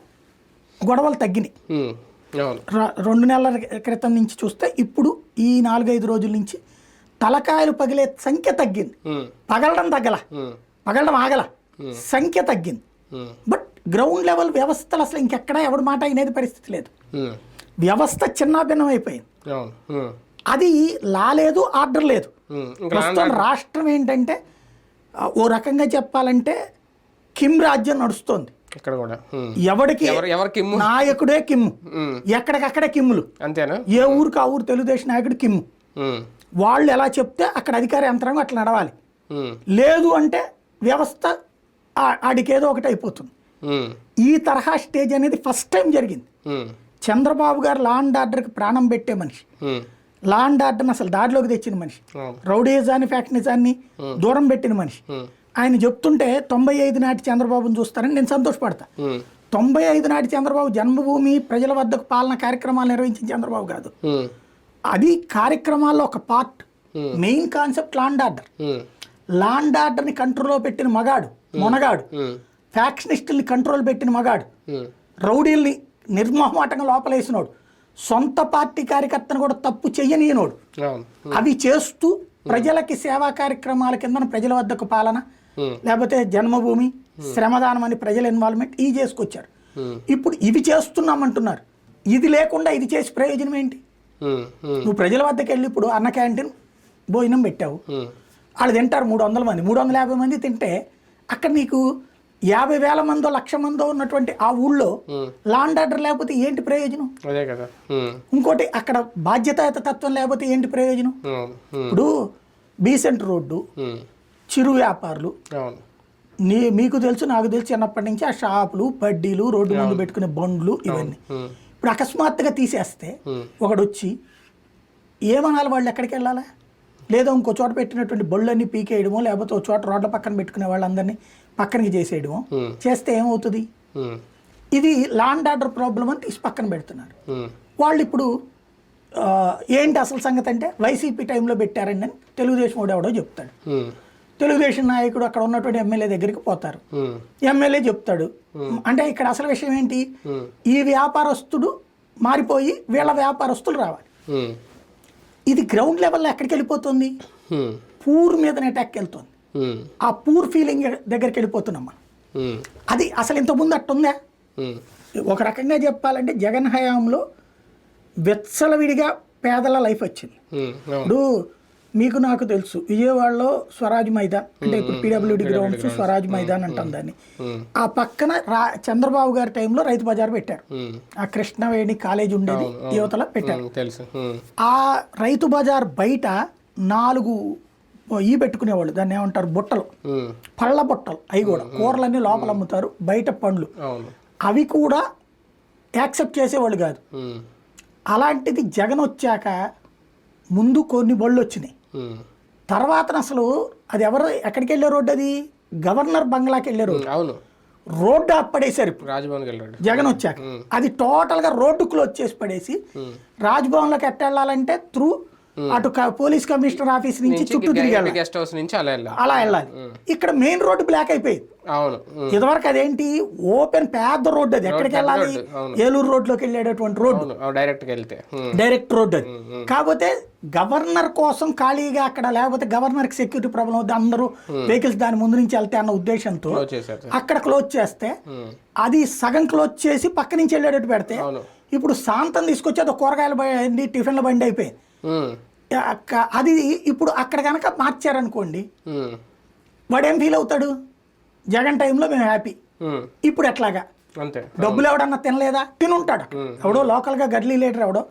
గొడవలు తగ్గినాయి. 2 నెలల క్రితం నుంచి చూస్తే ఇప్పుడు ఈ 4-5 రోజుల నుంచి తలకాయలు పగిలే సంఖ్య తగ్గింది. పగలడం తగ్గల, పగలడం ఆగల, సంఖ్య తగ్గింది. బట్ గ్రౌండ్ లెవెల్ వ్యవస్థలు అసలు ఇంకెక్కడా ఎవరి మాట అయినది పరిస్థితి లేదు. వ్యవస్థ చిన్నాభిన్నం అయిపోయింది. అది లా లేదు, ఆర్డర్ లేదు. ప్రస్తుతం రాష్ట్రం ఏంటంటే ఓ రకంగా చెప్పాలంటే కిమ్ రాజ్యం నడుస్తోంది. ఎవరికి నాయకుడే కిమ్ము, ఎక్కడికక్కడే కిమ్ములు. అంతేనా? ఏ ఊరికి ఆ ఊరు తెలుగుదేశం నాయకుడు కిమ్ము. వాళ్ళు ఎలా చెప్తే అక్కడ అధికార యంత్రాంగం అట్లా నడవాలి. లేదు అంటే వ్యవస్థ ఆడికేదో ఒకటి అయిపోతుంది. ఈ తరహా స్టేజ్ అనేది ఫస్ట్ టైం జరిగింది. చంద్రబాబు గారు లా అండ్ ఆర్డర్కి ప్రాణం పెట్టే మనిషి, లా అండ్ ఆర్డర్ని అసలు దారిలోకి తెచ్చిన మనిషి, రౌడీజాన్ని ఫ్యాక్షనిజాన్ని దూరం పెట్టిన మనిషి. ఆయన చెప్తుంటే 95 నాటి చంద్రబాబుని చూస్తారని నేను సంతోషపడతా. 95 నాటి చంద్రబాబు జన్మభూమి ప్రజల వద్దకు పాలన కార్యక్రమాలు నిర్వహించిన చంద్రబాబు కాదు. అది కార్యక్రమాల్లో ఒక part. Main concept law and order. Law and ఆర్డర్ని కంట్రోల్లో పెట్టిన మగాడు, మొనగాడు, ఫ్యాక్షనిస్టుల్ని కంట్రోల్ పెట్టిన మగాడు, రౌడీల్ని నిర్మోహమాటంగా లోపలేసినోడు, సొంత పార్టీ కార్యకర్తను కూడా తప్పు చెయ్యనీయనోడు. అవి చేస్తూ ప్రజలకి సేవా కార్యక్రమాల కింద ప్రజల వద్దకు పాలన, లేకపోతే జన్మభూమి, శ్రమదానం అని ప్రజల ఇన్వాల్వ్మెంట్ ఇవి చేసుకొచ్చారు. ఇప్పుడు ఇవి చేస్తున్నామంటున్నారు. ఇది లేకుండా ఇది చేసి ప్రయోజనం ఏంటి? నువ్వు ప్రజల వద్దకు వెళ్ళి ఇప్పుడు అన్న క్యాంటీన్ భోజనం పెట్టావు, వాళ్ళు తింటారు 300 మంది, 350 మంది తింటే అక్కడ నీకు 50,000 మందో 1,00,000 మందో ఉన్నటువంటి ఆ ఊళ్ళో లాండ్ ఆర్డర్ లేకపోతే ఏంటి ప్రయోజనం? అదే కదా. ఇంకోటి అక్కడ బాధ్యతాయుత తత్వం లేకపోతే ఏంటి ప్రయోజనం? ఇప్పుడు బీసెంట్ రోడ్డు, చిరు వ్యాపారులు, మీకు తెలుసు నాకు తెలుసు చిన్నప్పటి నుంచి ఆ షాపులు, బడ్డీలు, రోడ్డు ముందు పెట్టుకునే బండ్లు ఇవన్నీ ఇప్పుడు అకస్మాత్తుగా తీసేస్తే ఒకడు వచ్చి ఏమనాలి? వాళ్ళు ఎక్కడికి వెళ్ళాలా? లేదా ఇంకో చోట పెట్టినటువంటి బళ్ళన్నీ పీకేయడమో, లేకపోతే ఒక చోట రోడ్ల పక్కన పెట్టుకునే వాళ్ళందరినీ పక్కనకి చేసేయడమో చేస్తే ఏమవుతుంది? ఇది లాండ్ ఆర్డర్ ప్రాబ్లం అని తీసి పక్కన పెడుతున్నారు వాళ్ళు. ఇప్పుడు ఏంటి అసలు సంగతి అంటే వైసీపీ టైంలో పెట్టారండి అని తెలుగుదేశం ఎవడో చెప్తాడు. తెలుగుదేశం నాయకుడు అక్కడ ఉన్నటువంటి ఎమ్మెల్యే దగ్గరికి పోతారు, ఎమ్మెల్యే చెప్తాడు. అంటే ఇక్కడ అసలు విషయం ఏంటి? ఈ వ్యాపారస్తుడు మారిపోయి వీళ్ళ వ్యాపారస్తులు రావాలి. ఇది గ్రౌండ్ లెవెల్లో ఎక్కడికి వెళ్ళిపోతుంది? పూర్ మీదనే అటాక్ వెళ్తుంది. ఆ పూర్ ఫీలింగ్ దగ్గరికి వెళ్ళిపోతున్నాం మనం. అది అసలు ఇంతకుముందు అట్టుందా? ఒక రకంగా చెప్పాలంటే జగన్ హయాంలో వెచ్చలవిడిగా పేదల లైఫ్ వచ్చింది. ఇప్పుడు మీకు నాకు తెలుసు విజయవాడలో స్వరాజ్ మైదాన్ అంటే ఇప్పుడు పీడబ్ల్యూడి గ్రౌండ్స్ స్వరాజ్ మైదాన్ అంటాం దాన్ని. ఆ పక్కన చంద్రబాబు గారి టైంలో రైతు బజార్ పెట్టారు. ఆ కృష్ణవేణి కాలేజ్ ఉండేది యువతల పెట్టారు. ఆ రైతు బజార్ బయట 4 పెట్టుకునేవాళ్ళు, దాన్ని ఏమంటారు, బుట్టలు, పళ్ళ బుట్టలు. అవి కూడా కూరలన్నీ లోపల అమ్ముతారు, బయట పండ్లు. అవి కూడా యాక్సెప్ట్ చేసేవాళ్ళు కాదు. అలాంటిది జగన్ వచ్చాక ముందు కొన్ని బళ్ళు వచ్చినాయి. తర్వాత అసలు అది ఎవరు ఎక్కడికి వెళ్ళే రోడ్డు? అది గవర్నర్ బంగ్లాకి వెళ్ళే రోడ్డు. అవును, రోడ్డు ఆపడేశారు ఇప్పుడు రాజ్భవన్కి వెళ్ళాడు జగన్ వచ్చాక. అది టోటల్గా రోడ్డు క్లోజ్ చేసి పడేసి రాజ్భవన్లోకి ఎట్ట వెళ్ళాలంటే త్రూ అటు పోలీస్ కమిషనర్ ఆఫీస్ నుంచి చుట్టూ తిరిగి గెస్ట్ హౌస్ నుంచి అలా వెళ్ళాలి. ఇక్కడ మెయిన్ రోడ్డు బ్లాక్ అయిపోయింది. అవును, ఇదివరకు అదేంటి ఓపెన్ పెద్ద రోడ్డు. అది ఎక్కడికి వెళ్ళాలి? ఏలూరు రోడ్లోకి వెళ్ళేటటువంటి రోడ్డు, డైరెక్ట్ రోడ్డు అది. కాకపోతే గవర్నర్ కోసం ఖాళీగా అక్కడ, లేకపోతే గవర్నర్కి సెక్యూరిటీ ప్రాబ్లం అవుతుంది, అందరూ వెహికల్స్ దాని ముందు నుంచి వెళ్తే అన్న ఉద్దేశంతో అక్కడ క్లోజ్ చేస్తే అది సగం క్లోజ్ చేసి పక్క నుంచి వెళ్ళేటట్టు పెడితే ఇప్పుడు శాంతం తీసుకొచ్చి అది కూరగాయల బండి, టిఫిన్ల బండి అయిపోయింది. అది ఇప్పుడు అక్కడ కనుక మార్చారనుకోండి, వాడేం ఫీల్ అవుతాడు? జగన్ టైంలో మేము హ్యాపీ, ఇప్పుడు ఎట్లాగా? డబ్బులు ఎవడన్నా తినలేదా? తినుంటాడు. ఎవడో లోకల్ గా గడ్లీ లీటర్ ఎవడో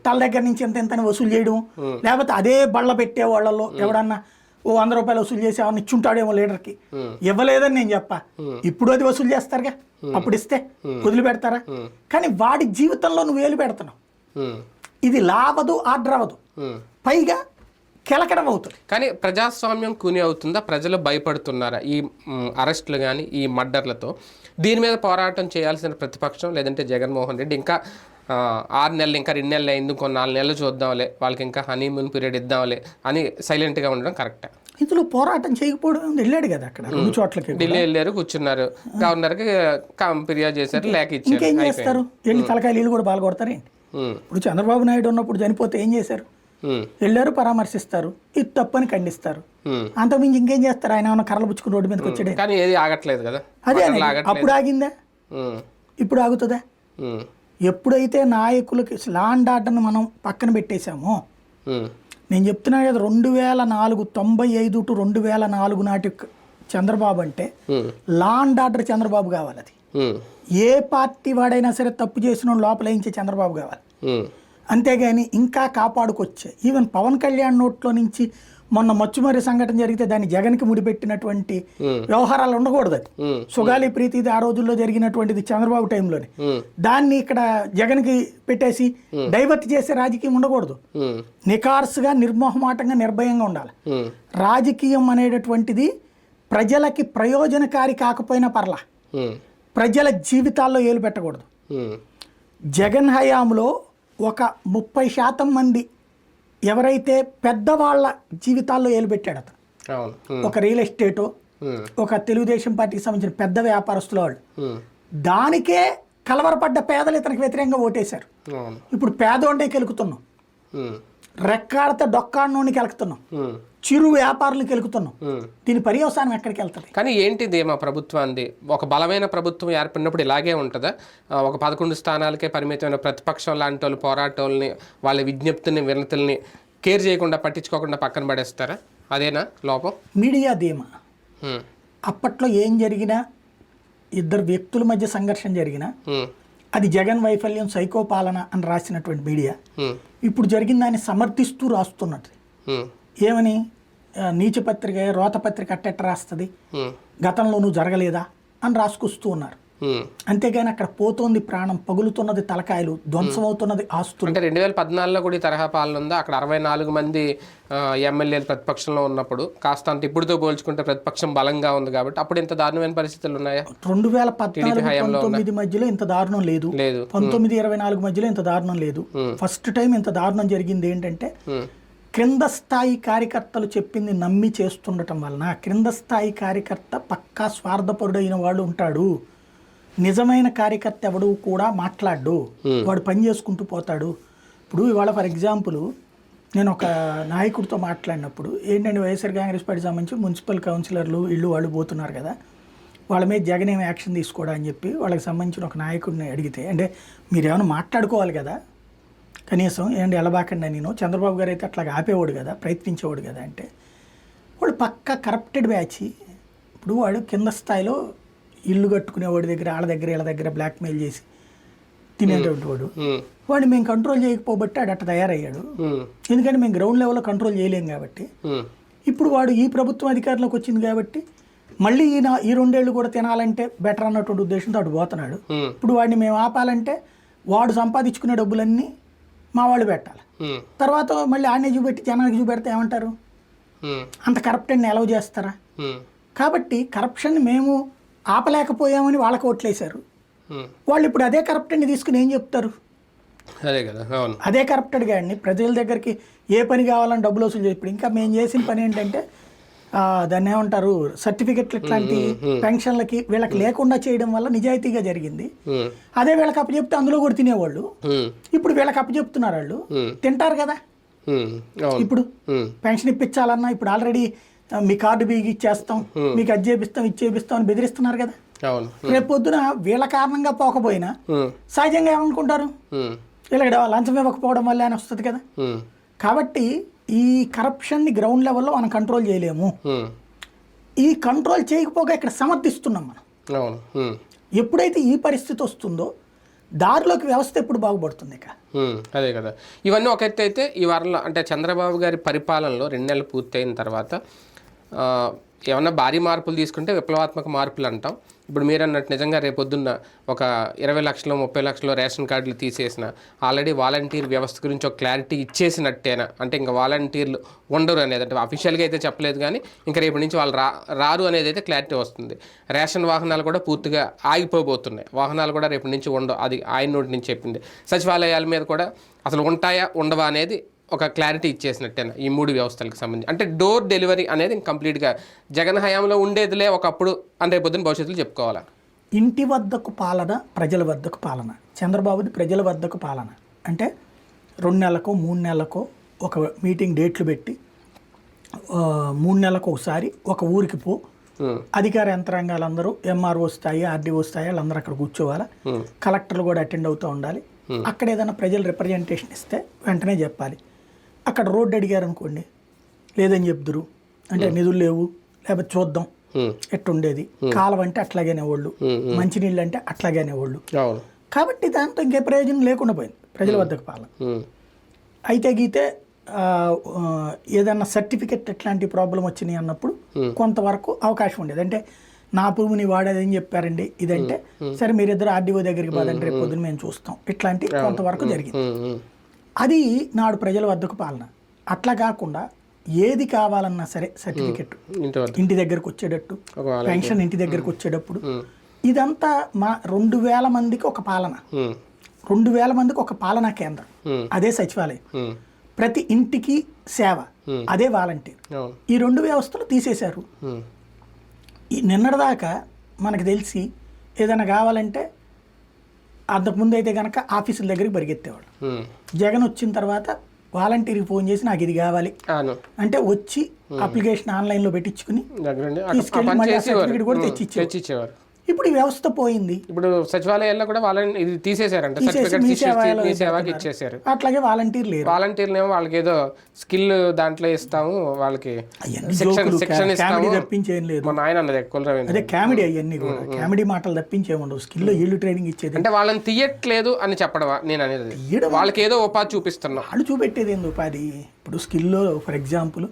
తల దగ్గర నుంచి ఎంత వసూలు చేయడం, లేకపోతే అదే బళ్ళ పెట్టే వాళ్ళలో ఎవడన్నా 100 రూపాయలు వసూలు చేసి ఎవరిని ఇచ్చుంటాడేమో లీడర్కి. ఇవ్వలేదని నేను చెప్పా, ఇప్పుడు అది వసూలు చేస్తారుగా, అప్పుడు ఇస్తే వదిలిపెడతారా? కానీ వాడి జీవితంలో నువ్వు వేలు పెడుతున్నావు. ఇది లాభదు, ఆర్డర్ అవ్వదు, పైగా కెలకడం అవుతుంది. కానీ ప్రజాస్వామ్యం కూని అవుతుందా? ప్రజలు భయపడుతున్నారా ఈ అరెస్టులు కానీ ఈ మర్డర్లతో? దీని మీద పోరాటం చేయాల్సిన ప్రతిపక్షం, లేదంటే జగన్మోహన్ రెడ్డి ఇంకా 6 నెలలు, ఇంకా 2 నెలలు అయింది, ఇంకో 4 నెలలు చూద్దాంలే, వాళ్ళకి ఇంకా హనీమూన్ పీరియడ్ ఇద్దాంలే అని సైలెంట్గా ఉండడం కరెక్టా? ఇందులో పోరాటం చేయకపోవడం, వెళ్ళాడు కదా అక్కడ 2 చోట్లకి, ఢిల్లీ వెళ్ళారు, కూర్చున్నారు, గవర్నర్కి ఫిర్యాదు చేశారు, లేఖ ఇచ్చారు. ఇంకేం చేస్తారు? వెళ్ళి తలకాయ నీళ్ళు కూడా బాగా ఇప్పుడు చంద్రబాబు నాయుడు ఉన్నప్పుడు చనిపోతే ఏం చేశారు? వెళ్ళారు, పరామర్శిస్తారు, ఇది తప్పని ఖండిస్తారు, అంతకుమించి ఇంకేం చేస్తారు? ఆయన ఏమన్నా కర్రలు పుచ్చుకుని రోడ్డు మీదకి వచ్చాడే. కానీ ఏది ఆగట్లేదు కదా. అదే అప్పుడు ఆగిందా? ఇప్పుడు ఆగుతుందా? ఎప్పుడైతే నాయకులకి లాండ్ ఆర్డర్ని మనం పక్కన పెట్టేశామో, నేను చెప్తున్నా కదా, 2004 95 to 2004 నాటి చంద్రబాబు అంటే లాండ్ ఆర్డర్ చంద్రబాబు కావాలి. అది ఏ పార్టీ వాడైనా సరే తప్పు చేసిన లోపల వేయించే చంద్రబాబు కావాలి. అంతేగాని ఇంకా కాపాడుకొచ్చే ఈవెన్ పవన్ కళ్యాణ్ నోట్లో నుంచి మొన్న మచ్చుమర్రి సంఘటన జరిగితే దాన్ని జగన్కి ముడిపెట్టినటువంటి వ్యవహారాలు ఉండకూడదు. అది సుగాలి ప్రీతిది ఆ రోజుల్లో జరిగినటువంటిది చంద్రబాబు టైంలోనే. దాన్ని ఇక్కడ జగన్కి పెట్టేసి డైవర్ట్ చేసే రాజకీయం ఉండకూడదు. నికార్సుగా, నిర్మోహమాటంగా, నిర్భయంగా ఉండాలి. రాజకీయం అనేటటువంటిది ప్రజలకి ప్రయోజనకారి కాకపోయినా పర్లా, ప్రజల జీవితాల్లో ఏలు పెట్టకూడదు. జగన్ హయాంలో ఒక 30% మంది ఎవరైతే పెద్దవాళ్ళ జీవితాల్లో ఏలు పెట్టాడు అతను. ఒక రియల్ ఎస్టేటో, ఒక తెలుగుదేశం పార్టీకి సంబంధించిన పెద్ద వ్యాపారస్తుల వాళ్ళు, దానికే కలవరపడ్డ పేదలు ఇతనికి వ్యతిరేకంగా ఓటేశారు. ఇప్పుడు పేదోండే కెలుకుతున్నాం, రెక్కాడితే డొక్కాడనోని కెలుకుతున్నాం. చిరు వ్యాపారులకు వెలుగుతున్నాం. దీని పర్యవసానం ఎక్కడికి వెళ్తుంది? కానీ ఏంటిది మా ప్రభుత్వాన్ని ఒక బలమైన ప్రభుత్వం ఏర్పడినప్పుడు ఇలాగే ఉంటుందా? ఒక 11 స్థానాలకే పరిమితమైన ప్రతిపక్షం లాంటి వాళ్ళు పోరాటోళ్ళని వాళ్ళ విజ్ఞప్తిని వినతుల్ని కేర్ చేయకుండా పట్టించుకోకుండా పక్కన పడేస్తారా? అదేనా లోపం? మీడియా ధీమా. అప్పట్లో ఏం జరిగినా, ఇద్దరు వ్యక్తుల మధ్య సంఘర్షణ జరిగినా అది జగన్ వైఫల్యం, సైకో పాలన అని రాసినటువంటి మీడియా ఇప్పుడు జరిగిన దాన్ని సమర్థిస్తూ రాస్తున్నది. ఏమని? నీచపత్రిక, రోతపత్రిక అట్టెట్ట రాస్తుంది, గతంలోనూ జరగలేదా అని రాసుకొస్తూ ఉన్నారు. అంతేగాని అక్కడ పోతోంది ప్రాణం, పగులుతున్నది తలకాయలు, ధ్వంసం అవుతున్నది ఆస్తులు. అంటే 2014లో కూడా ఈ తరహా పాలన ఉందా? అక్కడ 64 మంది ఎమ్మెల్యేలు ప్రతిపక్షంలో ఉన్నప్పుడు కాస్త అంత ఇప్పుడుతో పోల్చుకుంటే ప్రతిపక్షం బలంగా ఉంది కాబట్టి అప్పుడు ఇంత దారుణమైన పరిస్థితులు ఉన్నాయా? 2014-19 మధ్యలో ఇంత దారుణం లేదు, 19-24 మధ్యలో ఇంత దారుణం లేదు. ఫస్ట్ టైం ఇంత దారుణం జరిగింది ఏంటంటే క్రింద స్థాయి కార్యకర్తలు చెప్పింది నమ్మి చేస్తుండటం వలన. క్రింద స్థాయి కార్యకర్త పక్కా స్వార్థపరుడైన వాడు ఉంటాడు, నిజమైన కార్యకర్త ఎవడు కూడా మాట్లాడు, వాడు పని చేసుకుంటూ పోతాడు. ఇప్పుడు ఇవాళ ఫర్ ఎగ్జాంపుల్ నేను ఒక నాయకుడితో మాట్లాడినప్పుడు ఏంటంటే వైఎస్ఆర్ కాంగ్రెస్ పార్టీ సంబంధించి మున్సిపల్ కౌన్సిలర్లు ఇళ్ళు వాళ్ళు పోతున్నారు కదా, వాళ్ళ మీద జగన్ ఏమి యాక్షన్ తీసుకోవడం అని చెప్పి వాళ్ళకి సంబంధించిన ఒక నాయకుడిని అడిగితే, అంటే మీరు ఏమైనా మాట్లాడుకోవాలి కదా కనీసం, ఏంటి ఎలబాకండి నేను, చంద్రబాబు గారు అయితే అట్లాగా ఆపేవాడు కదా, ప్రయత్నించేవాడు కదా అంటే, వాడు పక్కా కరప్టెడ్ బ్యాచ్. ఇప్పుడు వాడు కింద స్థాయిలో ఇల్లు కట్టుకునేవాడి దగ్గర, వాళ్ళ దగ్గర వీళ్ళ దగ్గర బ్లాక్మెయిల్ చేసి తినేటువంటి వాడు. వాడిని మేము కంట్రోల్ చేయకపోబట్టి వాడు అట్ట తయారయ్యాడు. ఎందుకంటే మేము గ్రౌండ్ లెవెల్లో కంట్రోల్ చేయలేం కాబట్టి. ఇప్పుడు వాడు ఈ ప్రభుత్వం అధికారంలోకి వచ్చింది కాబట్టి మళ్ళీ ఈ 2 ఏళ్ళు కూడా తినాలంటే బెటర్ అన్నటువంటి ఉద్దేశంతో వాడు పోతున్నాడు. ఇప్పుడు వాడిని మేము ఆపాలంటే వాడు సంపాదించుకునే డబ్బులన్నీ మా వాళ్ళు పెట్టాలి. తర్వాత మళ్ళీ ఆడనే చూపెట్టి జనానికి చూపెడితే ఏమంటారు? అంత కరప్టెడ్ని అలౌ చేస్తారా? కాబట్టి కరప్షన్ మేము ఆపలేకపోయామని వాళ్ళకి ఓట్లేశారు. వాళ్ళు ఇప్పుడు అదే కరప్టెడ్ని తీసుకుని ఏం చెప్తారు? అదే కరప్టెడ్ గాడిని ప్రజల దగ్గరికి ఏ పని కావాలని డబ్బులు వసూలు చేసి, ఇప్పుడు ఇంకా మేము చేసిన పని ఏంటంటే దాన్ని ఏమంటారు, సర్టిఫికెట్లు ఇట్లాంటి పెన్షన్లకి వీళ్ళకి లేకుండా చేయడం వల్ల నిజాయితీగా జరిగింది. అదే వీళ్ళకి అప్పచెప్తే అందులో కూడా తినేవాళ్ళు, ఇప్పుడు వీళ్ళకి అప్పచెప్తున్నారు. వాళ్ళు తింటారు కదా. ఇప్పుడు పెన్షన్ ఇప్పించాలన్నా ఇప్పుడు ఆల్రెడీ మీ కార్డు బిగి ఇచ్చేస్తాం, మీకు అది చేపిస్తాం, ఇది చేపిస్తాం అని బెదిరిస్తున్నారు కదా. రేపు పొద్దున వీళ్ళ కారణంగా పోకపోయినా సహజంగా ఏమనుకుంటారు, వీళ్ళకి లంచం ఇవ్వకపోవడం వల్ల అని వస్తుంది కదా. కాబట్టి ఈ కరప్షన్ని గ్రౌండ్ లెవెల్లో మనం కంట్రోల్ చేయలేము. ఈ కంట్రోల్ చేయకపోగా ఇక్కడ సమర్థిస్తున్నాం మనం. ఎప్పుడైతే ఈ పరిస్థితి వస్తుందో దారిలోకి వ్యవస్థ ఎప్పుడు బాగుపడుతుంది ఇక. అదే కదా. ఇవన్నీ ఒక ఎత్తు అయితే ఈ వారంలో అంటే చంద్రబాబు గారి పరిపాలనలో 2 నెలలు పూర్తయిన తర్వాత ఏమన్నా భారీ మార్పులు తీసుకుంటే విప్లవాత్మక మార్పులు అంటాం. ఇప్పుడు మీరు అన్నట్టు నిజంగా రేపొద్దున్న ఒక 20 లక్షలు 30 లక్షలు రేషన్ కార్డులు తీసేసిన, ఆల్రెడీ వాలంటీర్ వ్యవస్థ గురించి ఒక క్లారిటీ ఇచ్చేసినట్టేనా? అంటే ఇంకా వాలంటీర్లు ఉండరు అనేది, అంటే అఫీషియల్గా అయితే చెప్పలేదు కానీ ఇంకా రేపటి నుంచి వాళ్ళు రారు అనేది అయితే క్లారిటీ వస్తుంది. రేషన్ వాహనాలు కూడా పూర్తిగా ఆగిపోబోతున్నాయి, వాహనాలు కూడా రేపటి నుంచి ఉండవు, అది ఆయన నోటి నుంచి చెప్పింది. సచివాలయాల మీద కూడా అసలు ఉంటాయా ఉండవా అనేది ఒక క్లారిటీ ఇచ్చేసినట్టేనా ఈ 3 వ్యవస్థలకు సంబంధించి? అంటే డోర్ డెలివరీ అనేది కంప్లీట్గా జగన్ హయాంలో ఉండేదిలే ఒకప్పుడు అని రేపు పొద్దున్న భవిష్యత్తులో చెప్పుకోవాలా? ఇంటి వద్దకు పాలన, ప్రజల వద్దకు పాలన. చంద్రబాబుది ప్రజల వద్దకు పాలన అంటే 2 నెలలకో 3 నెలలకో ఒక మీటింగ్ డేట్లు పెట్టి 3 నెలలకు ఒకసారి ఒక ఊరికి పో, అధికార యంత్రాంగాలందరూ ఎంఆర్ఓ స్థాయి, ఆర్డీఓ స్థాయి వాళ్ళందరూ అక్కడ కూర్చోవాలి, కలెక్టర్లు కూడా అటెండ్ అవుతూ ఉండాలి. అక్కడ ఏదైనా ప్రజలు రిప్రజెంటేషన్ ఇస్తే వెంటనే చెప్పాలి. అక్కడ రోడ్డు అడిగారు అనుకోండి, లేదని చెప్తురు, అంటే నిధులు లేవు, లేకపోతే చూద్దాం ఎట్టుండేది, కాలం అంటే అట్లాగేనే వాళ్ళు, మంచినీళ్ళు అంటే అట్లాగేనే వాళ్ళు. కాబట్టి దాంతో ఇంకే ప్రయోజనం లేకుండా పోయింది ప్రజల వద్దకు పాలన. అయితే గీతే ఏదన్నా సర్టిఫికెట్ ఎట్లాంటి ప్రాబ్లం వచ్చినాయి అన్నప్పుడు కొంతవరకు అవకాశం ఉండేది. అంటే నా భూమిని వాడేదని చెప్పారండి ఇదంటే, సరే మీరిద్దరు ఆర్డీఓ దగ్గరికి పోదంటే రేపు పొద్దున మేము చూస్తాం, ఇట్లాంటి కొంతవరకు జరిగింది. అది నాడు ప్రజల వద్దకు పాలన. అట్లా కాకుండా ఏది కావాలన్నా సరే సర్టిఫికెట్ ఇంటి దగ్గరకు వచ్చేటట్టు, పెన్షన్ ఇంటి దగ్గరకు వచ్చేటప్పుడు, ఇదంతా మా 2000 మందికి ఒక పాలన, 2000 మందికి ఒక పాలనా కేంద్రం, అదే సచివాలయం. ప్రతి ఇంటికి సేవ, అదే వాలంటీర్. ఈ 2 వ్యవస్థలు తీసేశారు. నిన్నటిదాకా మనకు తెలిసి ఏదైనా కావాలంటే అంతకుముందు అయితే కనుక ఆఫీసుల దగ్గరికి పరిగెత్తేవాడు. జగన్ వచ్చిన తర్వాత వాలంటీర్కి ఫోన్ చేసి నాకు ఇది కావాలి అవును అంటే వచ్చి అప్లికేషన్ ఆన్లైన్లో పెట్టించుకుని దగ్గరుండి తీసుకెళ్ళి మళ్ళీ ఆ సర్టిఫికేట్ కూడా తెచ్చిచ్చేవారు. తెచ్చిచ్చేవారు. ఇప్పుడు ఈ వ్యవస్థ పోయింది. ఇప్పుడు సచివాలయాల్లో కూడా వాళ్ళని ఇది తీసేశారంట, సర్టిఫికేట్ మీ సేవకి ఇచ్చేసారు. అట్లాగే వాలంటీర్ లేరు. వాలంటీర్లు ఏమో వాళ్ళకి ఏదో స్కిల్ దాంట్లో ఇస్తాము, వాళ్ళకి శిక్షణ ఇస్తాము తప్పించేం లేదు. మా నాయన అన్నది కులరవీంద్ర. అదే కామెడీ అవన్నీ కూడా కామెడీ మాటలు తప్పించేముండవు. స్కిల్లో వీళ్ళు ట్రైనింగ్ ఇచ్చేది అంటే వాళ్ళని తీయట్లేదు అని చెప్పడమా నేను అనేది? వాళ్ళకి ఏదో ఉపాధి చూపిస్తున్నాం. వాళ్ళు చూపెట్టేది ఏంది ఉపాధి? ఇప్పుడు స్కిల్లో ఫర్ ఎగ్జాంపుల్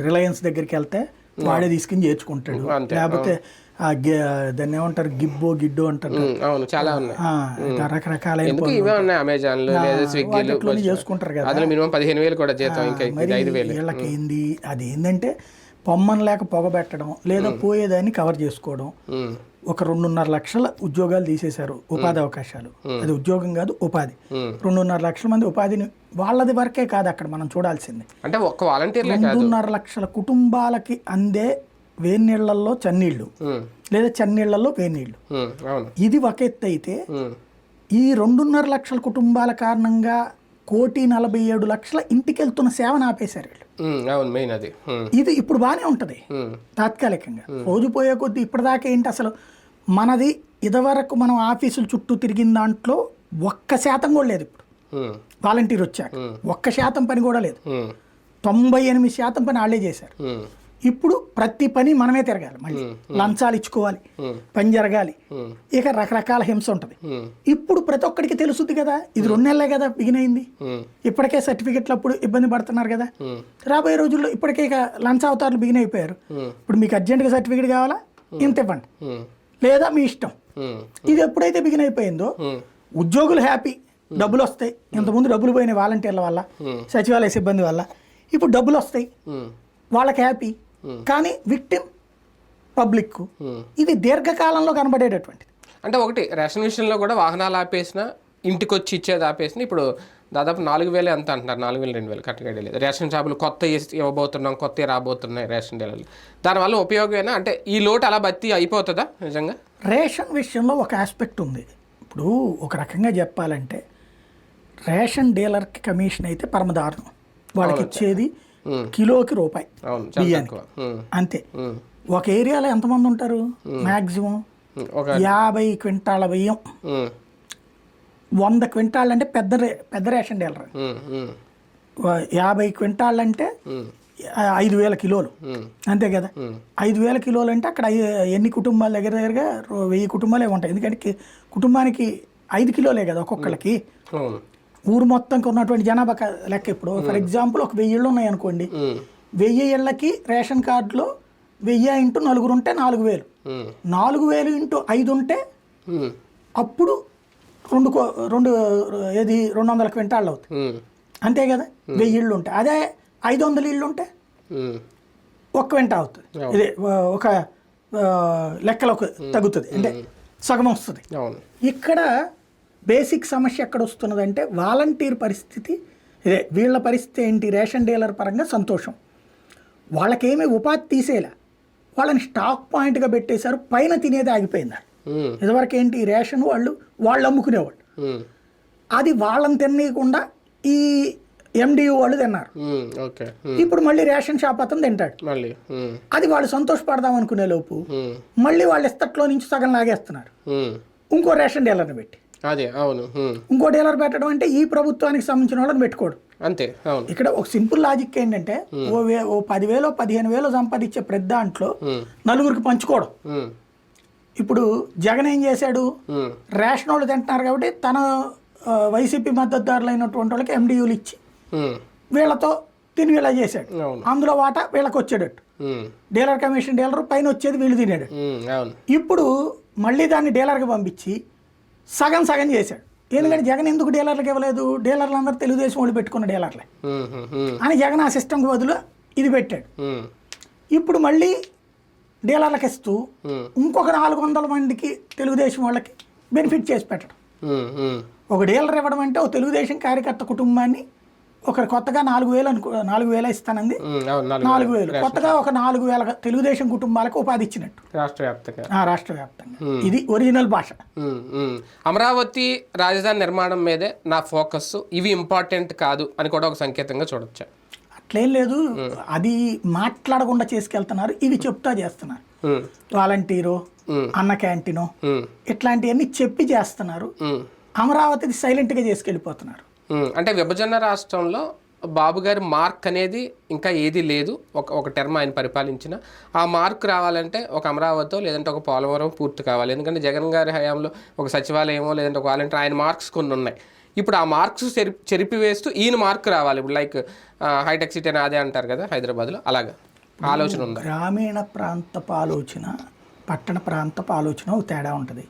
రిలయన్స్ దగ్గరికి వెళ్తే వాడే తీసుకుని చేర్చుకుంటాడు, లేకపోతే దాన్ని ఏమంటారు గిడ్డో అంటారు. అవును చాలా ఉన్నాయి, రకరకాలైన ఇవే ఉన్నాయి. అమెజాన్ లేదా స్విగ్గీలో చేసుకుంటారు కదా. అందులో మినిమం 15,000 కూడా జీతం, ఇంకా 5,000. వీళ్ళకి ఏంది అది ఏంటంటే పొమ్మని లేక పొగబెట్టడం లేదా పోయేదాన్ని కవర్ చేసుకోవడం. ఒక 2.5 లక్షల ఉద్యోగాలు తీసేశారు, ఉపాధి అవకాశాలు. అది ఉద్యోగం కాదు, ఉపాధి. 2.5 లక్షల మంది ఉపాధిని వాళ్ళది వరకే కాదు అక్కడ మనం చూడాల్సింది. అంటే ఒక్క వాలంటీర్ 2.5 లక్షల కుటుంబాలకి అందే వేన్నీళ్లలో చన్నీళ్లు లేదా చన్నీళ్లలో వేన్నీళ్లు. ఇది ఒక ఎత్తు అయితే ఈ 2.5 లక్షల కుటుంబాల కారణంగా 1,47,00,000 ఇంటికి వెళ్తున్న సేవను ఆపేశారు వీళ్ళు. ఇది ఇప్పుడు బాగానే ఉంటది తాత్కాలికంగా, రోజు పోయే కొద్దీ. ఇప్పటిదాకా ఏంటి అసలు మనది ఇదివరకు మనం ఆఫీసుల చుట్టూ తిరిగిన దాంట్లో 1% కూడా లేదు. ఇప్పుడు వాలంటీర్ వచ్చాక 1% పని కూడా లేదు. 98% పని వాళ్ళే చేశారు. ఇప్పుడు ప్రతి పని మనమే తిరగాలి, మళ్ళీ లంచాలు ఇచ్చుకోవాలి, పని జరగాలి, ఇక రకరకాల హింస ఉంటుంది. ఇప్పుడు ప్రతి ఒక్కడికి తెలుసుద్ది కదా, ఇది 2 నెలలే కదా బిగిన్. ఇప్పటికే సర్టిఫికెట్లు అప్పుడు ఇబ్బంది పడుతున్నారు కదా. రాబోయే రోజుల్లో ఇప్పటికే ఇక లంచ అవతారులు బిగిన్ అయిపోయారు. ఇప్పుడు మీకు అర్జెంటుగా సర్టిఫికెట్ కావాలా, ఇంత ఇవ్వండి, లేదా మీ ఇష్టం. ఇది ఎప్పుడైతే బిగిన్ అయిపోయిందో ఉద్యోగులు హ్యాపీ, డబ్బులు వస్తాయి. ఇంతకుముందు డబ్బులు పోయినాయి వాలంటీర్ల వల్ల, సచివాలయ సిబ్బంది వల్ల. ఇప్పుడు డబ్బులు వస్తాయి, వాళ్ళకి హ్యాపీ. కానీ విక్టిమ్ పబ్లిక్. ఇది దీర్ఘకాలంలో కనబడేటటువంటిది. అంటే ఒకటి రేషన్ విషయంలో కూడా వాహనాలు ఆపేసిన, ఇంటికి వచ్చి ఇచ్చేది ఆపేసిన. ఇప్పుడు దాదాపు 4,000 ఎంత అంటున్నారు, 4,000 2,000 కరెక్ట్గా లేదు. రేషన్ షాపులు కొత్త ఇవ్వబోతున్నాం, కొత్త రాబోతున్నాయి రేషన్ డీలర్లు. దానివల్ల ఉపయోగమేనా? అంటే ఈ లోటు అలా భర్తీ అయిపోతుందా నిజంగా? రేషన్ విషయంలో ఒక ఆస్పెక్ట్ ఉంది. ఇప్పుడు ఒక రకంగా చెప్పాలంటే రేషన్ డీలర్కి కమిషన్ అయితే పరమదారుణం. వాళ్ళకి ఇచ్చేది కిలోకి రూపాయి బియ్యానికి అంతే. ఒక ఏరియాలో ఎంతమంది ఉంటారు? మ్యాక్సిమం 50 క్వింటాల బియ్యం, 100 క్వింటాళ్ళు అంటే పెద్ద రేషన్ డీలర్. 50 క్వింటాళ్ళు అంటే 5,000 కిలోలు అంతే కదా. 5,000 కిలోలు అంటే అక్కడ ఎన్ని కుటుంబాల దగ్గరగా 1000 కుటుంబాలే ఉంటాయి. ఎందుకంటే కుటుంబానికి 5 కిలోలే కదా ఒక్కొక్కరికి. ఊరు మొత్తంకి ఉన్నటువంటి జనాభా లెక్క. ఇప్పుడు ఫర్ ఎగ్జాంపుల్ ఒక 1000 ఇళ్ళు ఉన్నాయి అనుకోండి, 1000 ఇళ్ళకి రేషన్ కార్డులో 1000 ఇంటూ 4 ఉంటే 4,000. 4,000 ఇంటూ 5 ఉంటే అప్పుడు 200 క్వింటాళ్ళు అవుతాయి అంతే కదా. 1000 ఇళ్ళు ఉంటాయి. అదే 500 ఇళ్ళు ఉంటే 1 క్వింటా అవుతుంది. ఇదే ఒక లెక్కలోకి తగ్గుతుంది, అంటే సగం వస్తుంది. ఇక్కడ బేసిక్ సమస్య ఎక్కడ వస్తున్నదంటే వాలంటీర్ పరిస్థితి. ఇదే వీళ్ళ పరిస్థితి ఏంటి? రేషన్ డీలర్ పరంగా సంతోషం, వాళ్ళకేమీ ఉపాధి తీసేలా, వాళ్ళని స్టాక్ పాయింట్గా పెట్టేశారు. పైన తినేది ఆగిపోయింది. ఇదివరకు ఏంటి, రేషన్ వాళ్ళు అమ్ముకునేవాళ్ళు, అది వాళ్ళని తినేయకుండా ఈ ఎండియూ వాళ్ళు తిన్నారు. ఇప్పుడు మళ్ళీ రేషన్ షాప్ అతను తింటాడు. అది వాళ్ళు సంతోషపడదాం అనుకునే లోపు మళ్ళీ వాళ్ళ ఇస్తట్లో నుంచి సగం లాగేస్తున్నారు ఇంకో రేషన్ డీలర్ని పెట్టి. ఇంకో డీలర్ పెట్టడం అంటే ఈ ప్రభుత్వానికి సంబంధించిన వాళ్ళని పెట్టుకోవడం అంతే. ఇక్కడ ఒక సింపుల్ లాజిక్ ఏంటంటే ఓ 10,000 15,000 సంపాదించే ప్రతి దాంట్లో 4గురికి పంచుకోవడం. ఇప్పుడు జగన్ ఏం చేశాడు, రేషన్ వాళ్ళు తింటున్నారు కాబట్టి తన వైసీపీ మద్దతుదారులు అయినటువంటి వాళ్ళకి ఎండియూలు ఇచ్చి వీళ్ళతో తిని ఇలా చేశాడు. అందులో వాటా వీళ్ళకి వచ్చేటట్టు, డీలర్ కమిషన్ డీలర్ పైన వచ్చేది వీళ్ళు తినేడు. ఇప్పుడు మళ్ళీ దాన్ని డీలర్కి పంపించి సగం చేశాడు. ఎందుకంటే జగన్ ఎందుకు డీలర్లకు ఇవ్వలేదు, డీలర్లు అందరూ తెలుగుదేశం వాళ్ళు పెట్టుకున్న డీలర్లే అని జగన్ ఆ సిస్టమ్కి బదులు ఇది పెట్టాడు. ఇప్పుడు మళ్ళీ డీలర్లకు ఇస్తూ ఇంకొక 400 మందికి తెలుగుదేశం వాళ్ళకి బెనిఫిట్ చేసి పెట్టడం. ఒక డీలర్ ఇవ్వడం అంటే ఒక తెలుగుదేశం కార్యకర్త కుటుంబాన్ని ఒక కొత్తగా 4,000 4,000 ఇస్తానంది. 4,000 కొత్తగా ఒక 4,000 తెలుగుదేశం కుటుంబాలకు ఉపాధి ఇచ్చినట్టు రాష్ట్ర వ్యాప్తంగా. ఇది ఒరిజినల్ భాష. అమరావతి రాజధాని నిర్మాణం మీదే నా ఫోకస్, ఇవి ఇంపార్టెంట్ కాదు అని కూడా ఒక సంకేతంగా చూడొచ్చా? అట్లేం లేదు, అది మాట్లాడకుండా చేసుకెళ్తున్నారు, ఇవి చెప్తా చేస్తున్నారు. వాలంటీరు, అన్న క్యాంటీను, ఇట్లాంటివన్నీ చెప్పి చేస్తున్నారు. అమరావతిని సైలెంట్గా చేసుకెళ్ళిపోతున్నారు. అంటే విభజన రాష్ట్రంలో బాబు గారి మార్క్ అనేది ఇంకా ఏది లేదు. ఒక టర్మ్ ఆయన పరిపాలించిన ఆ మార్క్ రావాలంటే ఒక అమరావతి లేదంటే ఒక పోలవరం పూర్తి కావాలి. ఎందుకంటే జగన్ గారి హయాంలో ఒక సచివాలయమో లేదంటే ఒక వాలంటీర్ ఆయన మార్క్స్ కొన్ని ఉన్నాయి. ఇప్పుడు ఆ మార్క్స్ చెరిపివేస్తూ ఈయన మార్క్ రావాలి. ఇప్పుడు లైక్ హైటెక్ సిటీ అని అదే అంటారు కదా హైదరాబాద్లో, అలాగా ఆలోచన ఉంది. గ్రామీణ ప్రాంతపు ఆలోచన, పట్టణ ప్రాంతపు ఆలోచన ఒక తేడా ఉంటుంది.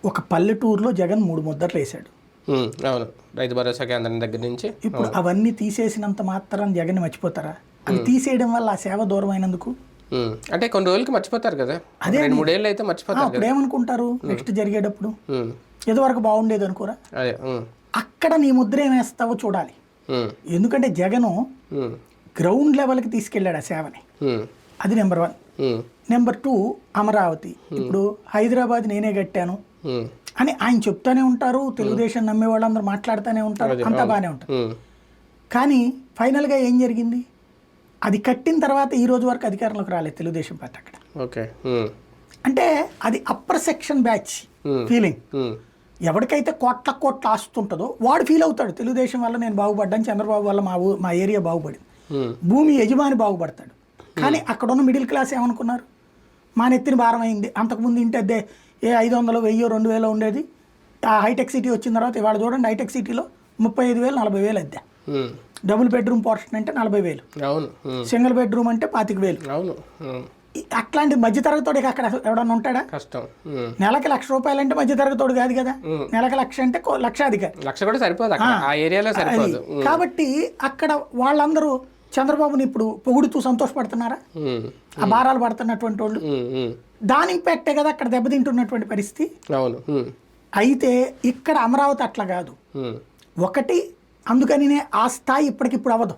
ఒక పల్లెటూరులో జగన్ 3 ముద్దట్లు వేశాడు. అవును, రైతు భరోసా కేంద్రం దగ్గర నుంచి. ఇప్పుడు అవన్నీ తీసేసినంత మాత్రం జగన్ మర్చిపోతారా? అవి తీసేయడం వల్ల ఆ సేవ దూరం అయినందుకు అంటే కొన్ని రోజులకి మర్చిపోతారు కదా, అదే 2-3 ఏళ్ళు అయితే మర్చిపోతారు. అప్పుడు ఏమనుకుంటారు నెక్స్ట్ జరిగేటప్పుడు? ఏదో బాగుండేది అనుకోరా? అక్కడ నీ ముద్ర ఏమేస్తావో చూడాలి. ఎందుకంటే జగను గ్రౌండ్ లెవెల్కి తీసుకెళ్ళాడు ఆ సేవని. అది నెంబర్ 1. నెంబర్ 2 అమరావతి. ఇప్పుడు హైదరాబాద్ నేనే కట్టాను అని ఆయన చెప్తానే ఉంటారు, తెలుగుదేశం నమ్మే వాళ్ళందరూ మాట్లాడుతూనే ఉంటారు, అంతా బాగానే ఉంటారు. కానీ ఫైనల్గా ఏం జరిగింది? అది కట్టిన తర్వాత ఈ రోజు వరకు అధికారంలోకి రాలేదు తెలుగుదేశం పార్టీ అక్కడ. అంటే అది అప్పర్ సెక్షన్ బ్యాచ్ ఫీలింగ్. ఎవరికైతే కోట్ల ఆస్తుంటుందో వాడు ఫీల్ అవుతాడు, తెలుగుదేశం వల్ల నేను బాగుపడ్డాను, చంద్రబాబు వల్ల మా ఏరియా బాగుపడింది. భూమి యజమాని బాగుపడతాడు. కానీ అక్కడ ఉన్న మిడిల్ క్లాస్ ఏమనుకున్నారు? మా నెత్తిన భారం అయింది. అంతకుముందు ఇంటి అద్దె 500, 1000, 2000 ఉండేది. ఆ హైటెక్ సిటీ వచ్చిన తర్వాత ఇవాళ చూడండి, హైటెక్ సిటీలో 35,000, 40,000 అద్దె. డబుల్ బెడ్రూమ్ పోర్షన్ అంటే 40,000, సింగిల్ బెడ్రూమ్ అంటే 25,000. అట్లాంటి మధ్యతరగతోడికి అక్కడ ఎవడన్నా ఉంటాడా? కష్టం. నెలకి ₹1,00,000 అంటే మధ్యతరగతోడు కాదు కదా. నెలకి 1,00,000 అంటే లక్షాధికారి. కాబట్టి అక్కడ వాళ్ళందరూ చంద్రబాబుని ఇప్పుడు పొగుడుతూ సంతోషపడుతున్నారా? ఆ భారాలు పడుతున్నటువంటి వాళ్ళు దాని ఇంపాక్టే కదా అక్కడ దెబ్బతింటున్నటువంటి పరిస్థితి. అయితే ఇక్కడ అమరావతి అట్లా కాదు. ఒకటి అందుకనినే ఆ స్థాయి ఇప్పటికిప్పుడు అవ్వదు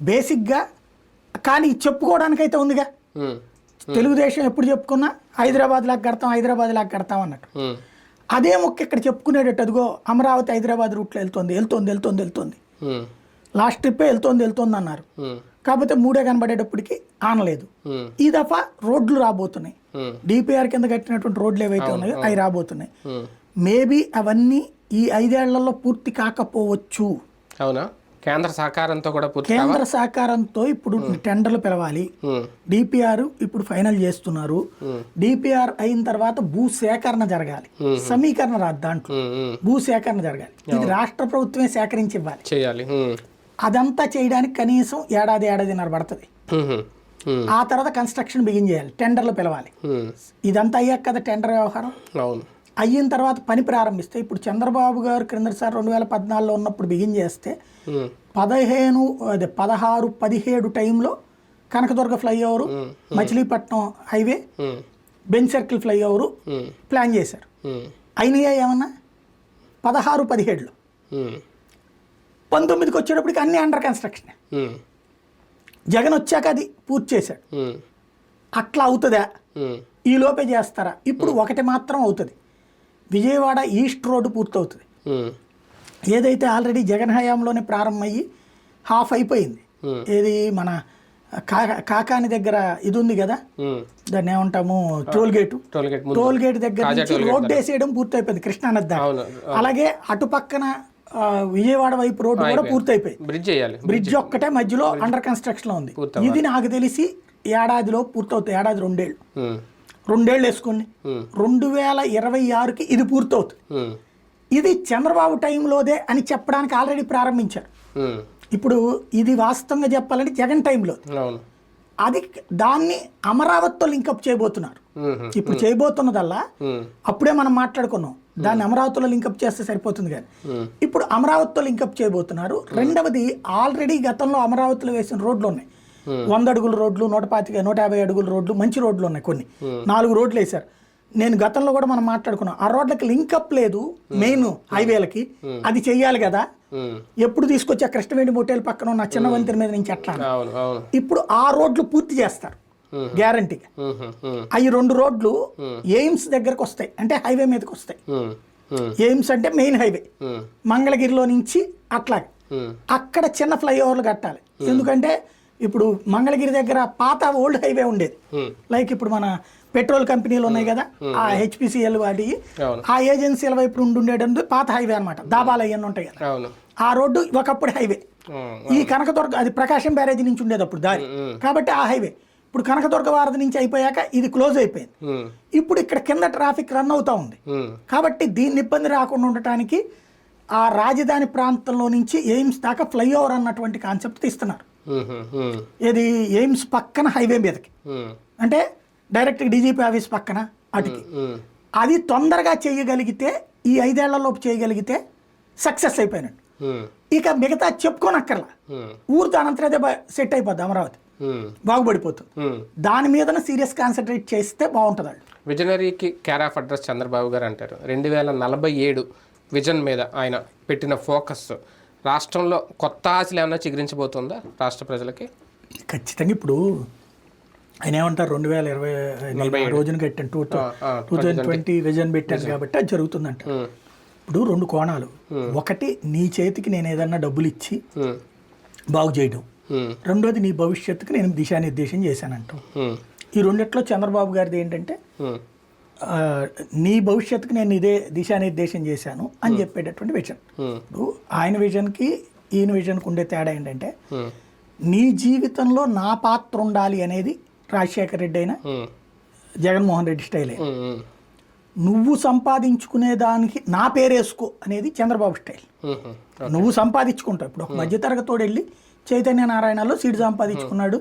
బేసిక్గా. కానీ చెప్పుకోవడానికైతే ఉందిగా. తెలుగుదేశం ఎప్పుడు చెప్పుకున్నా హైదరాబాద్ లాగా కడతాం అన్నట్టు. అదే మొక్క ఇక్కడ చెప్పుకునేటట్టు, అదిగో అమరావతి హైదరాబాద్ రూట్లో వెళ్తుంది. లాస్ట్ ట్రిప్పే వెళ్తోంది అన్నారు. కాకపోతే 3 కనబడేటప్పటికి ఆనలేదు. ఈ దఫా రోడ్లు రాబోతున్నాయి. డిపిఆర్ కింద కట్టినటువంటి రోడ్లు ఏవైతే ఉన్నాయో అవి రాబోతున్నాయి. మేబీ అవన్నీ ఈ 5 ఏళ్లలో పూర్తి కాకపోవచ్చు. అవునా? కేంద్ర సహకారంతో ఇప్పుడు టెండర్లు పిలవాలి. డిపిఆర్ ఇప్పుడు ఫైనల్ చేస్తున్నారు. డిపిఆర్ అయిన తర్వాత భూసేకరణ జరగాలి. సమీకరణ రాదు, దాంట్లో భూసేకరణ జరగాలి. ఇది రాష్ట్ర ప్రభుత్వమే సేకరించి ఇవ్వాలి. అదంతా చేయడానికి కనీసం ఏడాదిన్నర పడుతుంది. ఆ తర్వాత కన్స్ట్రక్షన్ బిగిన్ చేయాలి, టెండర్లు పిలవాలి. ఇదంతా అయ్యాక కదా టెండర్ వ్యవహారం. అయిన తర్వాత పని ప్రారంభిస్తే, ఇప్పుడు చంద్రబాబు గారు క్రిందసారి 2014లో ఉన్నప్పుడు బిగిన్ చేస్తే 16, 17 టైంలో Kanakadurga flyover, Machilipatnam highway, bench circle flyover plan చేశారు. అయినాయా ఏమన్నా? 16, 17లో. 19కి వచ్చేటప్పటికి అన్ని అండర్ కన్స్ట్రక్షన్. జగన్ వచ్చాక అది పూర్తి చేశాడు. అట్లా అవుతుందా? ఈ లోపే చేస్తారా? ఇప్పుడు ఒకటి మాత్రం అవుతుంది, విజయవాడ ఈస్ట్ రోడ్డు పూర్తవుతుంది. ఏదైతే ఆల్రెడీ జగన్ హయాంలోనే ప్రారంభమయ్యి హాఫ్ అయిపోయింది. ఏది మన కాకాని దగ్గర ఇది ఉంది కదా, దాన్ని ఏమంటాము, టోల్ గేట్ దగ్గర నుంచి రోడ్డు వేసేయడం పూర్తయిపోయింది కృష్ణానది దాకా. అలాగే అటు పక్కన విజయవాడ వైపు రోడ్డు కూడా పూర్తయిపోయింది. బ్రిడ్జ్ ఒక్కటే మధ్యలో అండర్ కన్స్ట్రక్షన్ లో ఉంది. ఇది నాకు తెలిసి ఏడాదిలో పూర్తవుతుంది. ఏడాది 2 ఏళ్ళు వేసుకుని 2026కి ఇది పూర్తవుతుంది. ఇది చంద్రబాబు టైంలోదే అని చెప్పడానికి ఆల్రెడీ ప్రారంభించారు. ఇప్పుడు ఇది వాస్తవంగా చెప్పాలంటే జగన్ టైంలో అది, దాన్ని అమరావతితో లింకప్ చేయబోతున్నారు. ఇప్పుడు చేయబోతున్నదల్లా అప్పుడే మనం మాట్లాడుకున్నాం, దాన్ని అమరావతిలో లింకప్ చేస్తే సరిపోతుంది కానీ ఇప్పుడు అమరావతితో లింకప్ చేయబోతున్నారు. రెండవది, ఆల్రెడీ గతంలో అమరావతిలో వేసిన రోడ్లు ఉన్నాయి. 100 అడుగుల రోడ్లు, 125, 150 అడుగుల రోడ్లు, మంచి రోడ్లు ఉన్నాయి. కొన్ని 4 రోడ్లు వేశారు. నేను గతంలో కూడా మనం మాట్లాడుకున్నాం, ఆ రోడ్లకి లింకప్ లేదు మెయిన్ హైవేలకి, అది చెయ్యాలి కదా. ఎప్పుడు తీసుకొచ్చి ఆ కృష్ణవేణి హోటల్ పక్కన ఉన్న చిన్న వంతెన మీద నుంచి అట్లా అవును అవును ఇప్పుడు ఆ రోడ్లు పూర్తి చేస్తారు గ్యారంటీగా. అవి 2 రోడ్లు ఎయిమ్స్ దగ్గరకు వస్తాయి, అంటే హైవే మీదకి వస్తాయి. ఎయిమ్స్ అంటే మెయిన్ హైవే, మంగళగిరిలో నుంచి అట్లాగే అక్కడ చిన్న ఫ్లైఓవర్లు కట్టాలి. ఎందుకంటే ఇప్పుడు మంగళగిరి దగ్గర పాత ఓల్డ్ హైవే ఉండేది, లైక్ ఇప్పుడు మన పెట్రోల్ కంపెనీలు ఉన్నాయి కదా, ఆ హెచ్పిసిఎల్ వాటి ఆ ఏజెన్సీల వైపు ఉండేటందుకు పాత హైవే అనమాట. దాబాలు అవన్నీ ఉంటాయి కదా, ఆ రోడ్డు ఒకప్పుడు హైవే. ఈ కనకదుర్గ అది ప్రకాశం బ్యారేజ్ నుంచి ఉండేది అప్పుడు దారి, కాబట్టి ఆ హైవే ఇప్పుడు కనకదుర్గ వారధి నుంచి అయిపోయాక ఇది క్లోజ్ అయిపోయింది. ఇప్పుడు ఇక్కడ కింద ట్రాఫిక్ రన్ అవుతా ఉంది, కాబట్టి దీన్ని ఇబ్బంది రాకుండా ఉండటానికి ఆ రాజధాని ప్రాంతంలో నుంచి ఎయిమ్స్ దాకా ఫ్లైఓవర్ అన్నటువంటి కాన్సెప్ట్ తీస్తున్నారు. ఇది ఎయిమ్స్ పక్కన హైవే మీదకి, అంటే డైరెక్ట్ డీజీపీ ఆఫీస్ పక్కన అటుకి. అది తొందరగా చేయగలిగితే, ఈ 5 ఏళ్లలోపు చేయగలిగితే సక్సెస్ అయిపోయినట్టు. ఇక మిగతా చెప్పుకోనక్కర్లా, ఊరితో అనంతరం సెట్ అయిపోద్ది, అమరావతి బాగుపడిపోతుంది. దాని మీద సీరియస్ కాన్సన్ట్రేట్ చేస్తే బాగుంటుంది. విజనరీకి కేర్ ఆఫ్ అడ్రస్ చంద్రబాబు గారు అంటారు. 2047 విజన్ మీద ఆయన పెట్టిన ఫోకస్ రాష్ట్రంలో కొత్త ఆశలు ఏమన్నా చిగురించబోతుందా రాష్ట్ర ప్రజలకి? ఖచ్చితంగా. ఇప్పుడు ఆయన ఏమంటారు, 2020 రోజున కట్టాను, 2020 విజన్ పెట్టాను కాబట్టి అది జరుగుతుందంట. ఇప్పుడు 2 కోణాలు. ఒకటి, నీ చేతికి నేను ఏదన్నా డబ్బులు ఇచ్చి బాగు చేయడం, రెండోది నీ భవిష్యత్తుకి నేను దిశానిర్దేశం చేశానంటాం. ఈ రెండిట్లో చంద్రబాబు గారిది ఏంటంటే నీ భవిష్యత్తుకి నేను ఇదే దిశానిర్దేశం చేశాను అని చెప్పేటటువంటి విజన్. ఇప్పుడు ఆయన విజన్కి ఈయన విజన్కి ఉండే తేడా ఏంటంటే, నీ జీవితంలో నా పాత్ర ఉండాలి అనేది రాజశేఖర రెడ్డి అయినా జగన్మోహన్ రెడ్డి స్టైలే. నువ్వు సంపాదించుకునే దానికి నా పేరేసుకో అనేది చంద్రబాబు స్టైల్. నువ్వు సంపాదించుకుంటావు. ఇప్పుడు ఒక మధ్యతరగతోడు వెళ్ళి చైతన్య నారాయణలో సీటు సంపాదించుకున్నాడు,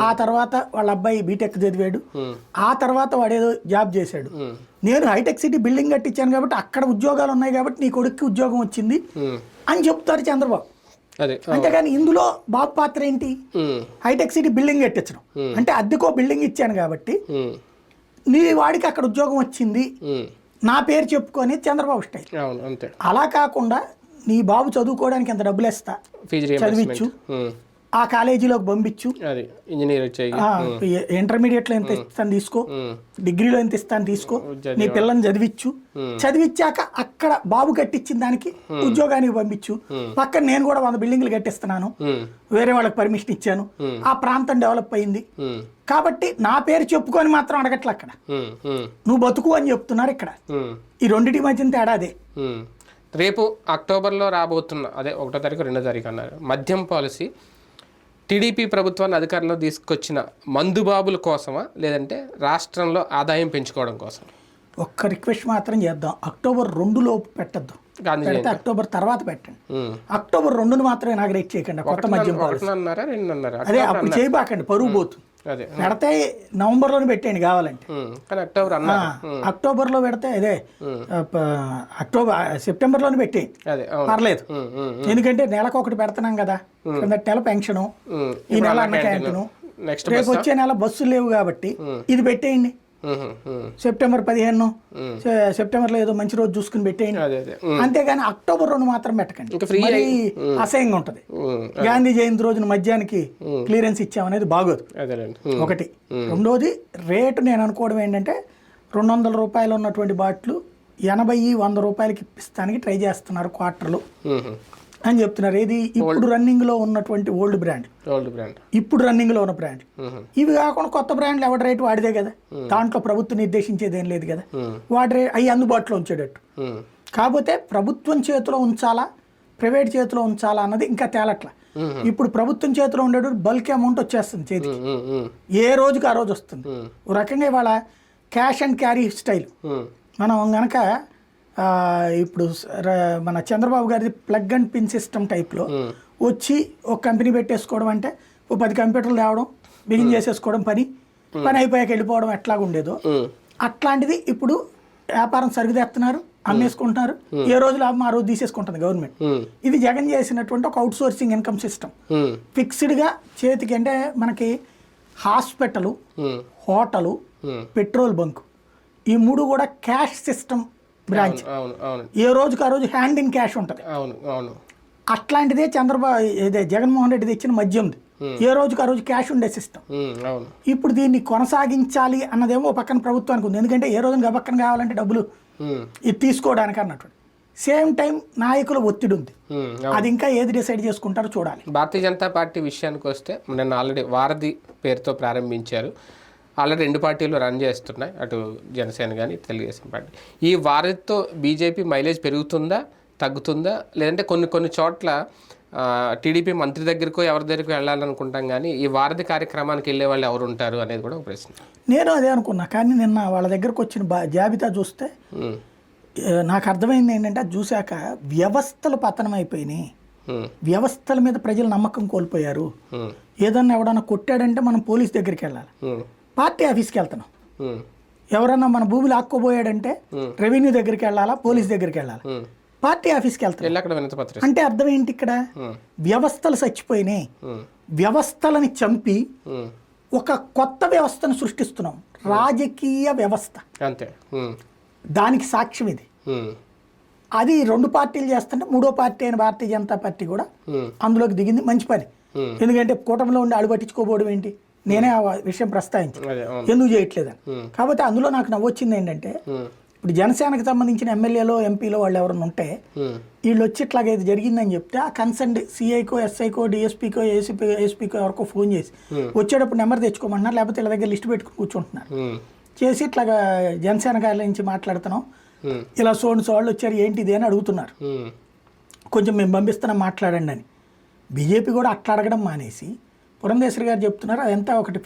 ఆ తర్వాత వాళ్ళ అబ్బాయి బీటెక్ చదివాడు, ఆ తర్వాత వాడేదో జాబ్ చేశాడు. నేను హైటెక్ సిటీ బిల్డింగ్ కట్టించాను కాబట్టి అక్కడ ఉద్యోగాలు ఉన్నాయి కాబట్టి నీ కొడుక్కి ఉద్యోగం వచ్చింది అని చెప్తారు చంద్రబాబు. అంతేగాని ఇందులో బాబు పాత్ర ఏంటి? హైటెక్ సిటీ బిల్డింగ్ కట్టించడం, అంటే అద్దెకో బిల్డింగ్ ఇచ్చాను కాబట్టి నీ వాడికి అక్కడ ఉద్యోగం వచ్చింది నా పేరు చెప్పుకొని చంద్రబాబు స్టైల్. అలా కాకుండా నీ బాబు చదువుకోవడానికి ఎంత డబ్బులు ఇస్తా, చదివించు, ఆ కాలేజీలోకి పంపించు, ఇంటర్మీడియట్లో ఎంత ఇస్తాను తీసుకో, డిగ్రీలో ఎంత ఇస్తాను తీసుకో, నీ పిల్లని చదివించు, చదివించాక అక్కడ బాబు కట్టించిన దానికి ఉద్యోగానికి పంపించు, పక్కన నేను కూడా 100 బిల్డింగ్లు కట్టిస్తున్నాను, వేరే వాళ్ళకి పర్మిషన్ ఇచ్చాను, ఆ ప్రాంతం డెవలప్ అయింది కాబట్టి నా పేరు చెప్పుకొని మాత్రం అడగట్లే. అక్కడ నువ్వు బతుకు అని చెప్తున్నారు. ఇక్కడ ఈ రెండింటి మధ్యన తేడా అదే. రేపు అక్టోబర్లో రాబోతున్న అదే 1వ తారీఖు 2వ తారీఖు అన్నారు మద్యం పాలసీ టీడీపీ ప్రభుత్వాన్ని అధికారంలో తీసుకొచ్చిన మందుబాబుల కోసమా, లేదంటే రాష్ట్రంలో ఆదాయం పెంచుకోవడం కోసం? ఒక్క రిక్వెస్ట్ మాత్రం చేద్దాం, అక్టోబర్ 2 లోపు పెట్టద్దు, పెడితే అక్టోబర్ తర్వాత పెట్టండి. అక్టోబర్ 2ను మాత్రం ఇనాగ్రేట్ చేయకండి. కొత్త మద్యం పాలసీ అదే అప్పుడు చేయబాకండి, పరువు పోతుంది. పెడితే నవంబర్లోనే పెట్టేయండి కావాలంటే, అక్టోబర్లో పెడితే అదే సెప్టెంబర్లోనే పెట్టేయండి పర్లేదు. ఎందుకంటే నెలకు ఒకటి పెడుతున్నాం కదా, కిందటి నెల పెన్షను, ఈ నెల అన్న క్యాంటీను, రేపు వచ్చే నెల బస్సులు లేవు కాబట్టి ఇది పెట్టేయండి. సెప్టెంబర్ 15 సెప్టెంబర్లో ఏదో మంచి రోజు చూసుకుని పెట్టేయండి. అంతేగాని అక్టోబర్ 2 మాత్రం పెట్టకండి, మరీ అసహ్యంగా ఉంటుంది. గాంధీ జయంతి రోజున మద్యానికి క్లియరెన్స్ ఇచ్చామనేది బాగోదు, ఒకటి. రెండోది, రేటు నేను అనుకోవడం ఏంటంటే 200 రూపాయలు ఉన్నటువంటి బాటిల్ 80-100 రూపాయలకి ఇప్పిస్తానికి ట్రై చేస్తున్నారు క్వార్టర్లు అని చెప్తున్నారు. ఏది ఇప్పుడు రన్నింగ్ లో ఉన్నటువంటి ఓల్డ్ బ్రాండ్, ఇప్పుడు రన్నింగ్ లో ఉన్న బ్రాండ్. ఇవి కాకుండా కొత్త బ్రాండ్లు ఎవరి రేటు వాడిదే కదా, దాంట్లో ప్రభుత్వం నిర్దేశించేది ఏం లేదు కదా, వాడి రేట్ అవి అందుబాటులో ఉంచేటట్టు. కాకపోతే ప్రభుత్వం చేతిలో ఉంచాలా ప్రైవేట్ చేతిలో ఉంచాలా అన్నది ఇంకా తేలట్ల. ఇప్పుడు ప్రభుత్వం చేతిలో ఉండేటప్పుడు బల్క్ అమౌంట్ వచ్చేస్తుంది చేతికి, ఏ రోజుకి ఆ రోజు వస్తుంది. ఓ రకంగా ఇవాళ క్యాష్ అండ్ క్యారీ స్టైల్. మనం గనక ఇప్పుడు మన చంద్రబాబు గారి ప్లగ్ అండ్ పిన్ సిస్టమ్ టైప్లో వచ్చి ఒక కంపెనీ పెట్టేసుకోవడం, అంటే ఓ 10 కంప్యూటర్లు తేవడం, బిగిన్ చేసేసుకోవడం, పని అయిపోయాక వెళ్ళిపోవడం ఎట్లాగా ఉండేదో అట్లాంటిది ఇప్పుడు వ్యాపారం సరిగ్గా అమ్మేసుకుంటున్నారు. ఏ రోజు లాభం ఆ రోజు తీసేసుకుంటుంది గవర్నమెంట్. ఇది జగన్ చేసినటువంటి ఒక అవుట్ సోర్సింగ్ ఇన్కమ్ సిస్టమ్. ఫిక్స్డ్గా చేతికి, అంటే మనకి హాస్పిటల్, హోటలు, పెట్రోల్ బంక్, ఈ 3 కూడా క్యాష్ సిస్టమ్ బ్రాంచ్. ఏ రోజుకి ఆ రోజు హ్యాండ్ ఇన్ క్యాష్ ఉంటుంది. అట్లాంటిదే చంద్రబాబు ఇదే జగన్మోహన్ రెడ్డి తెచ్చిన మద్యంది. ఏ రోజుకి ఆ రోజు క్యాష్ ఉండే సిస్టమ్. అవును. ఇప్పుడు దీన్ని కొనసాగించాలి అన్నదేమో ఓ పక్కన ప్రభుత్వానికి ఉంది, ఎందుకంటే ఏ రోజున గబక్కన కావాలంటే డబ్బులు ఇది తీసుకోవడానికి అన్నట్టు. సేమ్ టైం నాయకుల ఒత్తిడి ఉంది, అది ఇంకా ఏది డిసైడ్ చేసుకుంటారో చూడాలి. భారతీయ జనతా పార్టీ విషయానికి వస్తే నిన్న ఆల్రెడీ వారధి పేరుతో ప్రారంభించారు. ఆల్రెడీ 2 పార్టీలు రన్ చేస్తున్నాయి, అటు జనసేన కానీ తెలుగుదేశం పార్టీ. ఈ వారధితో బీజేపీ మైలేజ్ పెరుగుతుందా తగ్గుతుందా, లేదంటే కొన్ని చోట్ల టీడీపీ మంత్రి దగ్గరకో ఎవరి దగ్గరకు వెళ్ళాలనుకుంటాం, కానీ ఈ వారధి కార్యక్రమానికి వెళ్ళే వాళ్ళు ఎవరు ఉంటారు అనేది కూడా ఒక ప్రశ్న. నేను అదే అనుకున్నా, కానీ నిన్న వాళ్ళ దగ్గరకు వచ్చిన జాబితా చూస్తే నాకు అర్థమైంది ఏంటంటే, అది చూశాక వ్యవస్థలు పతనం అయిపోయినాయి, వ్యవస్థల మీద ప్రజలు నమ్మకం కోల్పోయారు. ఏదన్నా ఎవడన్నా కొట్టాడంటే మనం పోలీస్ దగ్గరికి వెళ్ళాలి, పార్టీ ఆఫీస్కి వెళ్తున్నాం. ఎవరన్నా మన భూములు ఆక్కోబోయాడంటే రెవెన్యూ దగ్గరికి వెళ్ళాలా, పోలీస్ దగ్గరికి వెళ్ళాలా, పార్టీ ఆఫీస్కి వెళ్తాం. అంటే అర్థం ఏంటి, ఇక్కడ వ్యవస్థలు చచ్చిపోయినాయి, వ్యవస్థలని చంపి ఒక కొత్త వ్యవస్థను సృష్టిస్తున్నాం, రాజకీయ వ్యవస్థ. అంతే, దానికి సాక్ష్యం ఇది. అది 2 పార్టీలు చేస్తుంటే 3వ పార్టీ అయిన భారతీయ జనతా పార్టీ కూడా అందులోకి దిగింది. మంచి పని, ఎందుకంటే కూటమిలో ఉండి అడుగు పట్టించుకోబోవడం ఏంటి, నేనే ఆ విషయం ప్రస్తావించాను ఎందుకు చేయట్లేదని. కాకపోతే అందులో నాకు నవ్వొచ్చింది ఏంటంటే, ఇప్పుడు జనసేనకు సంబంధించిన ఎమ్మెల్యేలో ఎంపీలో వాళ్ళు ఎవరైనా ఉంటే వీళ్ళు వచ్చి ఇట్లాగే ఇది జరిగిందని చెప్తే ఆ కన్సర్న్ సిఐకో ఎస్ఐకో డిఎస్పీకో ఏఎస్పీకో ఎవరికో ఫోన్ చేసి వచ్చేటప్పుడు నెంబర్ తెచ్చుకోమంటున్నారు, లేకపోతే ఇలా దగ్గర లిస్ట్ పెట్టుకుని కూర్చుంటున్నారు. చేసి ఇట్లాగా జనసేన కార్యాలయం నుంచి మాట్లాడుతున్నాం, ఇలా సోన్స్ వాళ్ళు వచ్చారు ఏంటిది అని అడుగుతున్నారు, కొంచెం మేము పంపిస్తున్నాం మాట్లాడండి అని. బీజేపీ కూడా అట్లా అడగడం మానేసి పురంధేశ్వరి గారు చెప్తున్నారు, అదంతా ఒకటి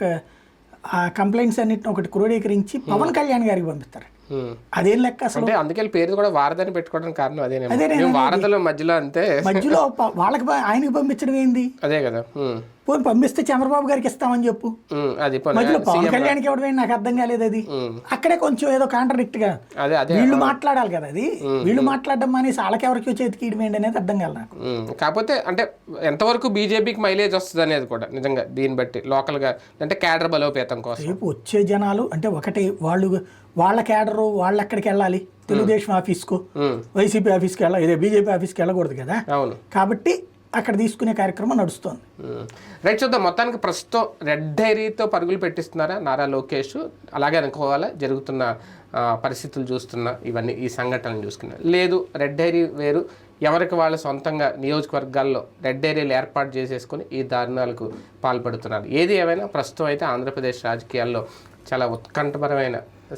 ఆ కంప్లైంట్స్ అన్నిటిని ఒకటి క్రోడీకరించి పవన్ కళ్యాణ్ గారికి పంపిస్తారు. అదేం లెక్క అసలు. అంటే అందుకే పేరు కూడా వారదని పెట్టుకోవడానికి కారణం అదే, వారధలో మధ్యలో అంతే, మధ్యలో వాళ్ళకి ఆయనకి పంపించడం ఏంది, అదే కదా. పోనీ పంపిస్తే చంద్రబాబు గారికి ఇస్తామని చెప్పు, మధ్యలో పవన్ కళ్యాణ్కి ఇవ్వడం నాకు అర్థం కాలేదు. అది అక్కడే కొంచెం ఏదో కాంట్రడిక్ట్ గా వీళ్ళు మాట్లాడాలి కదా, అది వీళ్ళు మాట్లాడడం అనేసి వాళ్ళకి ఎవరికి చేతికి ఇవ్వండి అనేది అర్థం కాదు నాకు. కాకపోతే అంటే ఎంతవరకు బీజేపీకి మైలేజ్ వస్తుంది అనేది కూడా నిజంగా దీన్ని బట్టి లోకల్ గా అంటే క్యాడర్ బలోపేతం కోసం రేపు వచ్చే జనాలు అంటే ఒకటి వాళ్ళ క్యాడరు వాళ్ళు ఎక్కడికి వెళ్ళాలి, తెలుగుదేశం ఆఫీస్కు వైసీపీ ఆఫీస్కి వెళ్ళాలి, ఇదే బీజేపీ ఆఫీస్కి వెళ్ళకూడదు కదా. అవును, కాబట్టి అక్కడ తీసుకునే కార్యక్రమం నడుస్తుంది. రైట్, చూద్దాం. మొత్తానికి ప్రస్తుతం రెడ్ డైరీతో పరుగులు పెట్టిస్తున్నారా నారా లోకేష్, అలాగే అనుకోవాలా జరుగుతున్న పరిస్థితులు చూస్తున్నా ఇవన్నీ ఈ సంఘటనలు చూసుకున్నా, లేదు రెడ్ డైరీ వేరు, ఎవరికి వాళ్ళు సొంతంగా నియోజకవర్గాల్లో రెడ్ డైరీలు ఏర్పాటు చేసేసుకొని ఈ దారుణాలకు పాల్పడుతున్నారు. ఏది ఏమైనా ప్రస్తుతం అయితే ఆంధ్రప్రదేశ్ రాజకీయాల్లో చాలా ఉత్కంఠపరమైన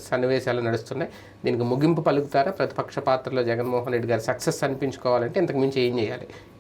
సన్నివేశాలు నడుస్తున్నాయి. దీనికి ముగింపు పలుకుతారా? ప్రతిపక్ష పాత్రలో జగన్మోహన్ రెడ్డి గారు సక్సెస్ అనిపించుకోవాలంటే ఇంతకు మించి ఏం చేయాలి?